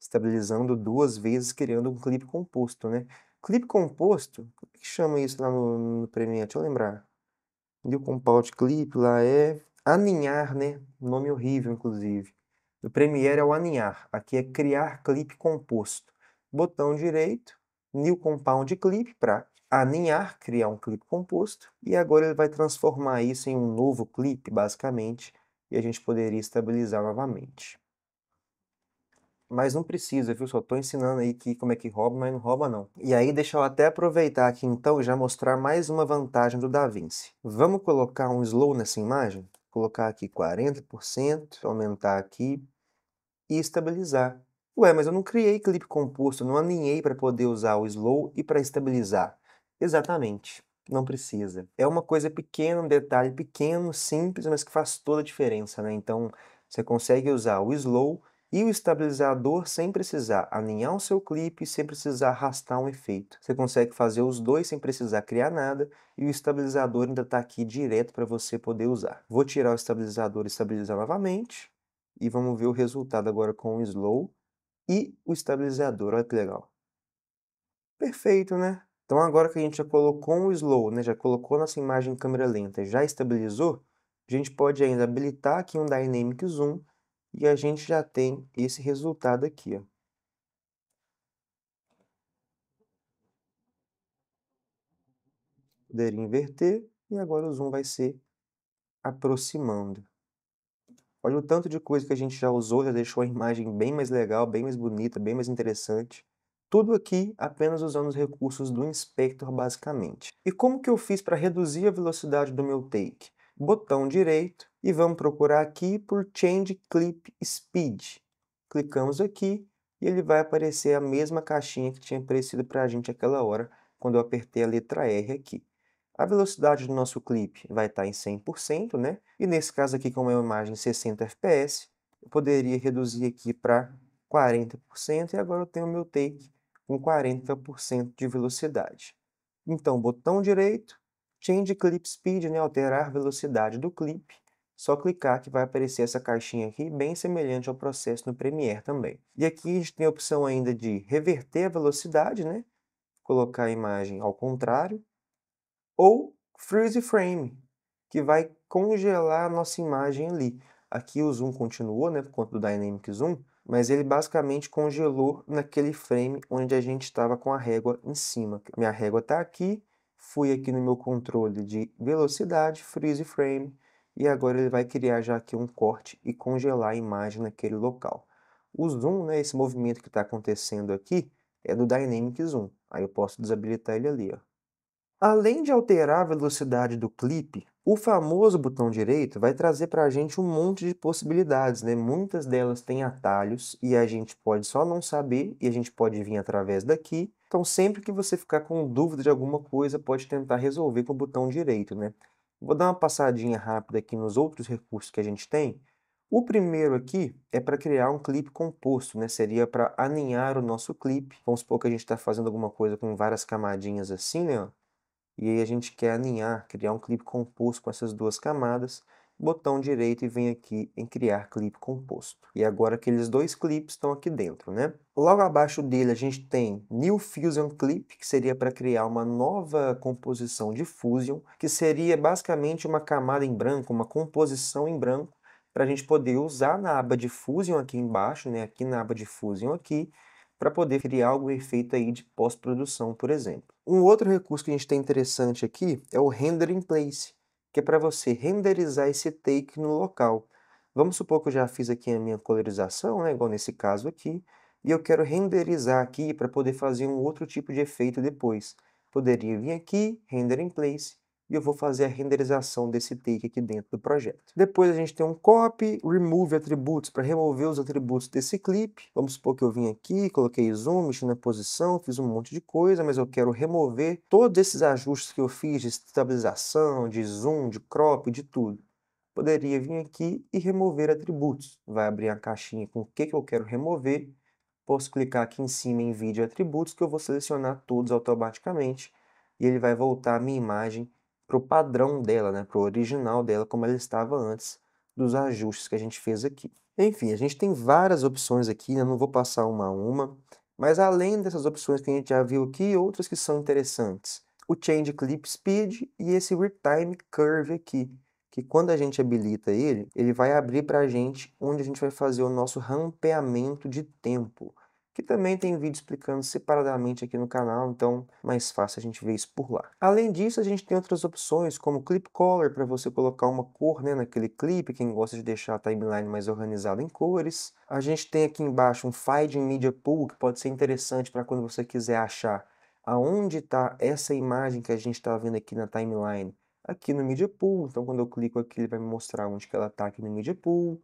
estabilizando duas vezes, criando um clipe composto, né? Clipe composto, como é que chama isso lá no Premiere? Deixa eu lembrar. New Compound Clip lá é aninhar, né? Nome horrível, inclusive. No Premiere é o aninhar, aqui é criar clipe composto. Botão direito, New Compound Clip para aninhar, criar um clipe composto. E agora ele vai transformar isso em um novo clipe, basicamente, e a gente poderia estabilizar novamente. Mas não precisa, viu? Só estou ensinando aí como é que rouba, mas não rouba não. E aí deixa eu até aproveitar aqui então e já mostrar mais uma vantagem do DaVinci. Vamos colocar um slow nessa imagem? Colocar aqui 40%, aumentar aqui e estabilizar. Ué, mas eu não criei clipe composto, eu não aninhei para poder usar o slow e para estabilizar. Exatamente, não precisa. É uma coisa pequena, um detalhe pequeno, simples, mas que faz toda a diferença, né? Então, você consegue usar o slow e o estabilizador sem precisar alinhar o seu clipe, sem precisar arrastar um efeito. Você consegue fazer os dois sem precisar criar nada e o estabilizador ainda está aqui direto para você poder usar. Vou tirar o estabilizador e estabilizar novamente. E vamos ver o resultado agora com o slow e o estabilizador. Olha que legal. Perfeito, né? Então agora que a gente já colocou o slow, né, já colocou nossa imagem em câmera lenta, já estabilizou, a gente pode ainda habilitar aqui um Dynamic Zoom e a gente já tem esse resultado aqui, ó. Poderia inverter e agora o zoom vai ser aproximando. Olha o tanto de coisa que a gente já usou, já deixou a imagem bem mais legal, bem mais bonita, bem mais interessante. Tudo aqui apenas usando os recursos do Inspector, basicamente. E como que eu fiz para reduzir a velocidade do meu take? Botão direito e vamos procurar aqui por Change Clip Speed. Clicamos aqui e ele vai aparecer a mesma caixinha que tinha aparecido para a gente aquela hora, quando eu apertei a letra R aqui. A velocidade do nosso clipe vai estar em 100%, né? E nesse caso aqui, como é uma imagem 60 fps, eu poderia reduzir aqui para 40% e agora eu tenho o meu take com 40% de velocidade. Então, botão direito, Change Clip Speed, né? Alterar a velocidade do clipe. Só clicar que vai aparecer essa caixinha aqui, bem semelhante ao processo no Premiere também. E aqui a gente tem a opção ainda de reverter a velocidade, né? Colocar a imagem ao contrário ou freeze frame, que vai congelar a nossa imagem ali. Aqui o zoom continuou, né, por conta do Dynamic Zoom, mas ele basicamente congelou naquele frame onde a gente estava com a régua em cima. Minha régua está aqui, fui aqui no meu controle de velocidade, freeze frame, e agora ele vai criar já aqui um corte e congelar a imagem naquele local. O zoom, né, esse movimento que está acontecendo aqui, é do Dynamic Zoom. Aí eu posso desabilitar ele ali, ó. Além de alterar a velocidade do clipe, o famoso botão direito vai trazer para a gente um monte de possibilidades, né? Muitas delas têm atalhos e a gente pode só não saber e a gente pode vir através daqui. Então, sempre que você ficar com dúvida de alguma coisa, pode tentar resolver com o botão direito, né? Vou dar uma passadinha rápida aqui nos outros recursos que a gente tem. O primeiro aqui é para criar um clipe composto, né? Seria para aninhar o nosso clipe. Vamos supor que a gente está fazendo alguma coisa com várias camadinhas assim, né? E aí a gente quer alinhar, criar um clipe composto com essas duas camadas, botão direito e vem aqui em criar clipe composto. E agora aqueles dois clipes estão aqui dentro, né? Logo abaixo dele a gente tem New Fusion Clip, que seria para criar uma nova composição de Fusion, que seria basicamente uma camada em branco, uma composição em branco, para a gente poder usar na aba de Fusion aqui embaixo, né? Aqui na aba de Fusion aqui, para poder criar algum efeito aí de pós-produção, por exemplo. Um outro recurso que a gente tem interessante aqui é o Render in Place, que é para você renderizar esse take no local. Vamos supor que eu já fiz aqui a minha colorização, né, igual nesse caso aqui, e eu quero renderizar aqui para poder fazer um outro tipo de efeito depois. Poderia vir aqui, Render in Place, e eu vou fazer a renderização desse take aqui dentro do projeto. Depois a gente tem um Copy, Remove Attributes, para remover os atributos desse clipe. Vamos supor que eu vim aqui, coloquei zoom, mexi na posição, fiz um monte de coisa, mas eu quero remover todos esses ajustes que eu fiz de estabilização, de zoom, de crop, de tudo. poderia vir aqui e remover atributos. Vai abrir a caixinha com o que eu quero remover. Posso clicar aqui em cima em vídeo atributos, que eu vou selecionar todos automaticamente. E ele vai voltar a minha imagem para o padrão dela, né, para o original dela, como ela estava antes dos ajustes que a gente fez aqui. Enfim, a gente tem várias opções aqui, né? Eu não vou passar uma a uma, mas além dessas opções que a gente já viu aqui, outras que são interessantes. O Change Clip Speed e esse Retime Curve aqui, que quando a gente habilita ele, ele vai abrir para a gente onde a gente vai fazer o nosso rampeamento de tempo, que também tem vídeo explicando separadamente aqui no canal, então mais fácil a gente ver isso por lá. Além disso, a gente tem outras opções, como Clip Color, para você colocar uma cor, né, naquele clipe, quem gosta de deixar a timeline mais organizada em cores. A gente tem aqui embaixo um Find in Media Pool, que pode ser interessante para quando você quiser achar aonde está essa imagem que a gente está vendo aqui na timeline, aqui no Media Pool. Então, quando eu clico aqui, ele vai me mostrar onde que ela está aqui no Media Pool.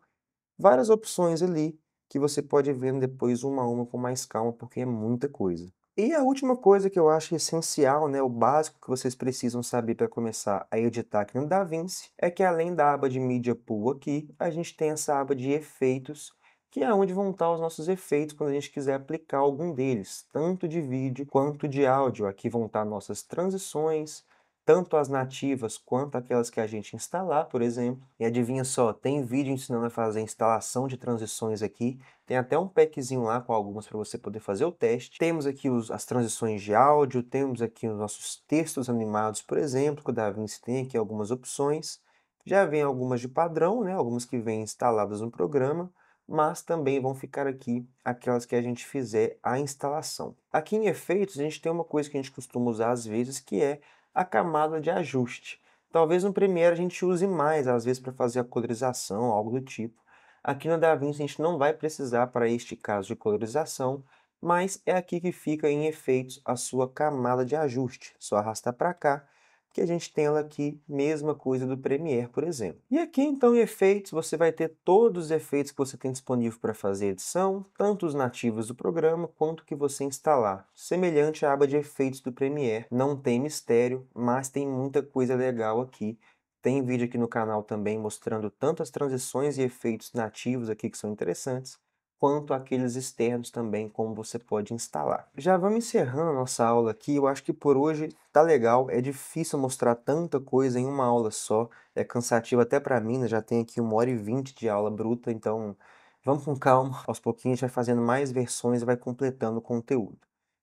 Várias opções ali que você pode ver depois uma a uma com mais calma, porque é muita coisa. E a última coisa que eu acho essencial, né, o básico que vocês precisam saber para começar a editar aqui no DaVinci, é que além da aba de Media Pool aqui, a gente tem essa aba de efeitos, que é onde vão estar os nossos efeitos quando a gente quiser aplicar algum deles, tanto de vídeo quanto de áudio. Aqui vão estar nossas transições, tanto as nativas quanto aquelas que a gente instalar, por exemplo. E adivinha só, tem vídeo ensinando a fazer a instalação de transições aqui. Tem até um packzinho lá com algumas para você poder fazer o teste. Temos aqui as transições de áudio, temos aqui os nossos textos animados, por exemplo, que o DaVinci tem aqui algumas opções. Já vem algumas de padrão, né? Algumas que vêm instaladas no programa, mas também vão ficar aqui aquelas que a gente fizer a instalação. Aqui em efeitos, a gente tem uma coisa que a gente costuma usar às vezes, que é a camada de ajuste. Talvez no Premiere a gente use mais, às vezes para fazer a colorização, algo do tipo. Aqui no DaVinci a gente não vai precisar para este caso de colorização, mas é aqui que fica em efeitos a sua camada de ajuste. Só arrastar para cá que a gente tem ela aqui, mesma coisa do Premiere, por exemplo. E aqui então em efeitos você vai ter todos os efeitos que você tem disponível para fazer edição, tanto os nativos do programa quanto que você instalar. Semelhante à aba de efeitos do Premiere, não tem mistério, mas tem muita coisa legal aqui. Tem vídeo aqui no canal também mostrando tanto as transições e efeitos nativos aqui que são interessantes, quanto aqueles externos também, como você pode instalar. Já vamos encerrando a nossa aula aqui. Eu acho que por hoje tá legal. É difícil mostrar tanta coisa em uma aula só. É cansativo até para mim, né? Já tem aqui 1h20 de aula bruta, então vamos com calma. Aos pouquinhos a gente vai fazendo mais versões e vai completando o conteúdo.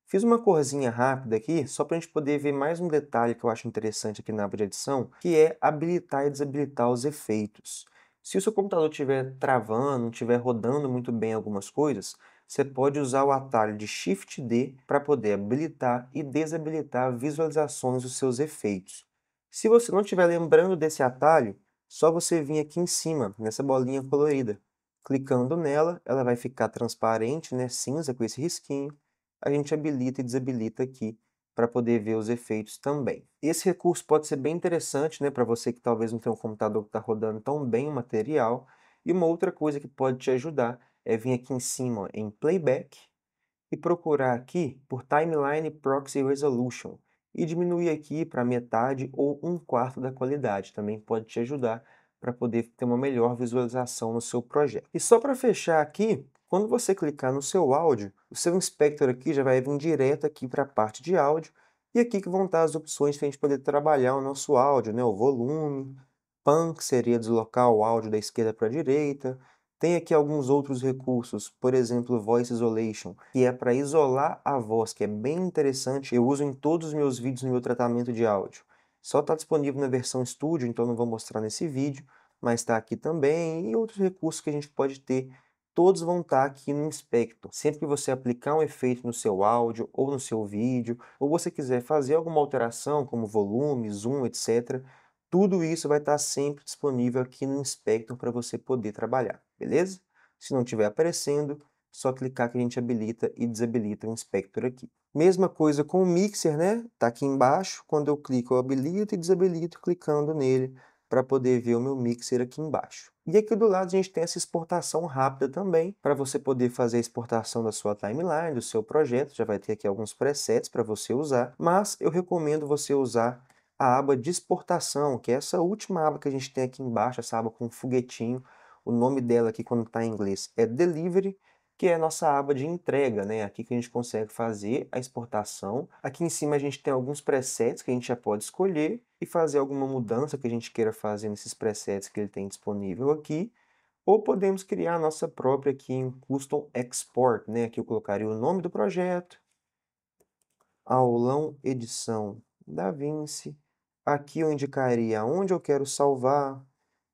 Fiz uma corzinha rápida aqui, só para a gente poder ver mais um detalhe que eu acho interessante aqui na aba de edição, que é habilitar e desabilitar os efeitos. Se o seu computador estiver travando, não estiver rodando muito bem algumas coisas, você pode usar o atalho de Shift D para poder habilitar e desabilitar visualizações dos seus efeitos. Se você não estiver lembrando desse atalho, só você vir aqui em cima, nessa bolinha colorida. Clicando nela, ela vai ficar transparente, né, cinza com esse risquinho. A gente habilita e desabilita aqui para poder ver os efeitos também. Esse recurso pode ser bem interessante, né, para você que talvez não tenha um computador que está rodando tão bem o material. E uma outra coisa que pode te ajudar é vir aqui em cima ó, em Playback e procurar aqui por Timeline Proxy Resolution e diminuir aqui para metade ou 1/4 da qualidade. Também pode te ajudar para poder ter uma melhor visualização no seu projeto. E só para fechar aqui, quando você clicar no seu áudio, o seu inspector aqui já vai vir direto aqui para a parte de áudio, e aqui que vão estar as opções para a gente poder trabalhar o nosso áudio, né? O volume, pan, que seria deslocar o áudio da esquerda para a direita. Tem aqui alguns outros recursos, por exemplo, Voice Isolation, que é para isolar a voz, que é bem interessante. Eu uso em todos os meus vídeos no meu tratamento de áudio. Só está disponível na versão Studio, então não vou mostrar nesse vídeo, mas está aqui também. E outros recursos que a gente pode ter, todos vão estar aqui no Inspector. Sempre que você aplicar um efeito no seu áudio ou no seu vídeo, ou você quiser fazer alguma alteração, como volume, zoom, etc., tudo isso vai estar sempre disponível aqui no Inspector para você poder trabalhar, beleza? Se não estiver aparecendo, só clicar que a gente habilita e desabilita o Inspector aqui. Mesma coisa com o Mixer, né? Tá aqui embaixo, quando eu clico eu habilito e desabilito clicando nele para poder ver o meu Mixer aqui embaixo. E aqui do lado a gente tem essa exportação rápida também, para você poder fazer a exportação da sua timeline, do seu projeto. Já vai ter aqui alguns presets para você usar, mas eu recomendo você usar a aba de exportação, que é essa última aba que a gente tem aqui embaixo, essa aba com um foguetinho. O nome dela aqui, quando está em inglês, é Delivery, que é a nossa aba de entrega, né? Aqui que a gente consegue fazer a exportação. Aqui em cima a gente tem alguns presets que a gente já pode escolher e fazer alguma mudança que a gente queira fazer nesses presets que ele tem disponível aqui. Ou podemos criar a nossa própria aqui em Custom Export, né? Aqui eu colocaria o nome do projeto, aulão edição DaVinci. Aqui eu indicaria onde eu quero salvar.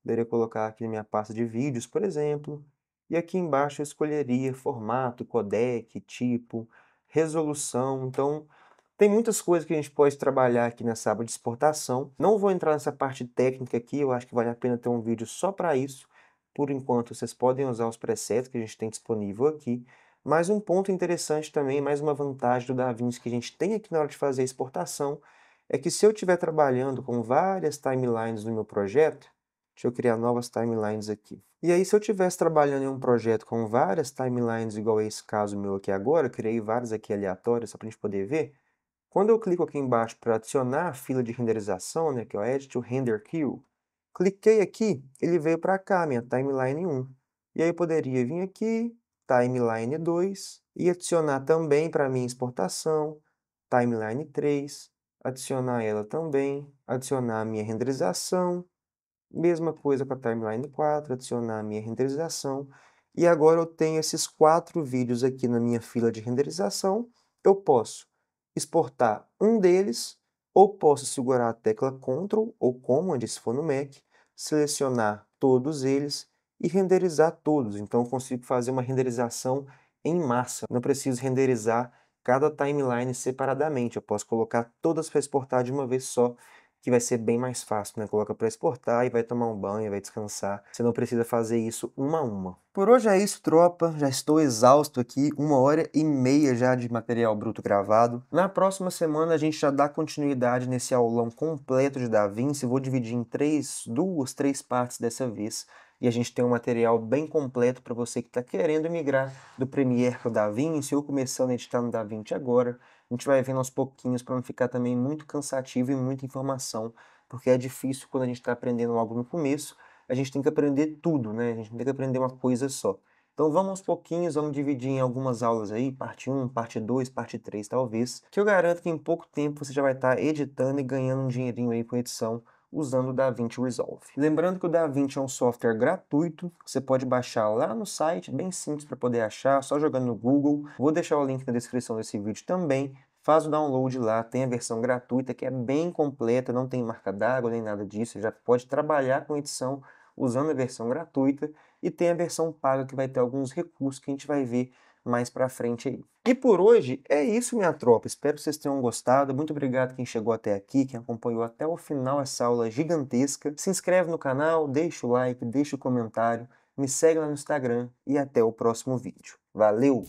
Poderia colocar aqui na minha pasta de vídeos, por exemplo. E aqui embaixo eu escolheria formato, codec, tipo, resolução. Então, tem muitas coisas que a gente pode trabalhar aqui nessa aba de exportação. Não vou entrar nessa parte técnica aqui, eu acho que vale a pena ter um vídeo só para isso. Por enquanto, vocês podem usar os presets que a gente tem disponível aqui. Mas um ponto interessante também, mais uma vantagem do DaVinci que a gente tem aqui na hora de fazer a exportação, é que se eu estiver trabalhando com várias timelines no meu projeto, deixa eu criar novas timelines aqui. E aí, se eu estivesse trabalhando em um projeto com várias timelines, igual a esse caso meu aqui agora, eu criei várias aqui aleatórias, só para a gente poder ver. Quando eu clico aqui embaixo para adicionar a fila de renderização, né, que é o Add to Render Queue, cliquei aqui, ele veio para cá, minha timeline 1. E aí eu poderia vir aqui, timeline 2, e adicionar também para minha exportação, timeline 3, adicionar ela também, adicionar a minha renderização, mesma coisa com a timeline 4, adicionar a minha renderização. E agora eu tenho esses 4 vídeos aqui na minha fila de renderização. Eu posso exportar um deles, ou posso segurar a tecla Ctrl ou Command, se for no Mac, selecionar todos eles e renderizar todos. Então eu consigo fazer uma renderização em massa. Não preciso renderizar cada timeline separadamente. Eu posso colocar todas para exportar de uma vez só, que vai ser bem mais fácil, né? Coloca para exportar e vai tomar um banho, vai descansar. Você não precisa fazer isso uma a uma. Por hoje é isso, tropa. Já estou exausto aqui, 1h30 já de material bruto gravado. Na próxima semana a gente já dá continuidade nesse aulão completo de DaVinci. Vou dividir em duas, três partes dessa vez. E a gente tem um material bem completo para você que está querendo migrar do Premiere para o DaVinci ou começando a editar no DaVinci agora. A gente vai vendo aos pouquinhos para não ficar também muito cansativo e muita informação, porque é difícil quando a gente está aprendendo algo no começo, a gente tem que aprender tudo, né? A gente não tem que aprender uma coisa só. Então vamos aos pouquinhos, vamos dividir em algumas aulas aí, parte 1, parte 2, parte 3 talvez, que eu garanto que em pouco tempo você já vai estar editando e ganhando um dinheirinho aí com edição usando o DaVinci Resolve. Lembrando que o DaVinci é um software gratuito, você pode baixar lá no site, bem simples para poder achar, só jogando no Google. Vou deixar o link na descrição desse vídeo também. Faz o download lá, tem a versão gratuita que é bem completa, não tem marca d'água nem nada disso, já pode trabalhar com edição usando a versão gratuita, e tem a versão paga que vai ter alguns recursos que a gente vai ver mais pra frente aí. E por hoje é isso, minha tropa. Espero que vocês tenham gostado. Muito obrigado quem chegou até aqui, quem acompanhou até o final essa aula gigantesca. Se inscreve no canal, deixa o like, deixa o comentário, me segue lá no Instagram e até o próximo vídeo. Valeu!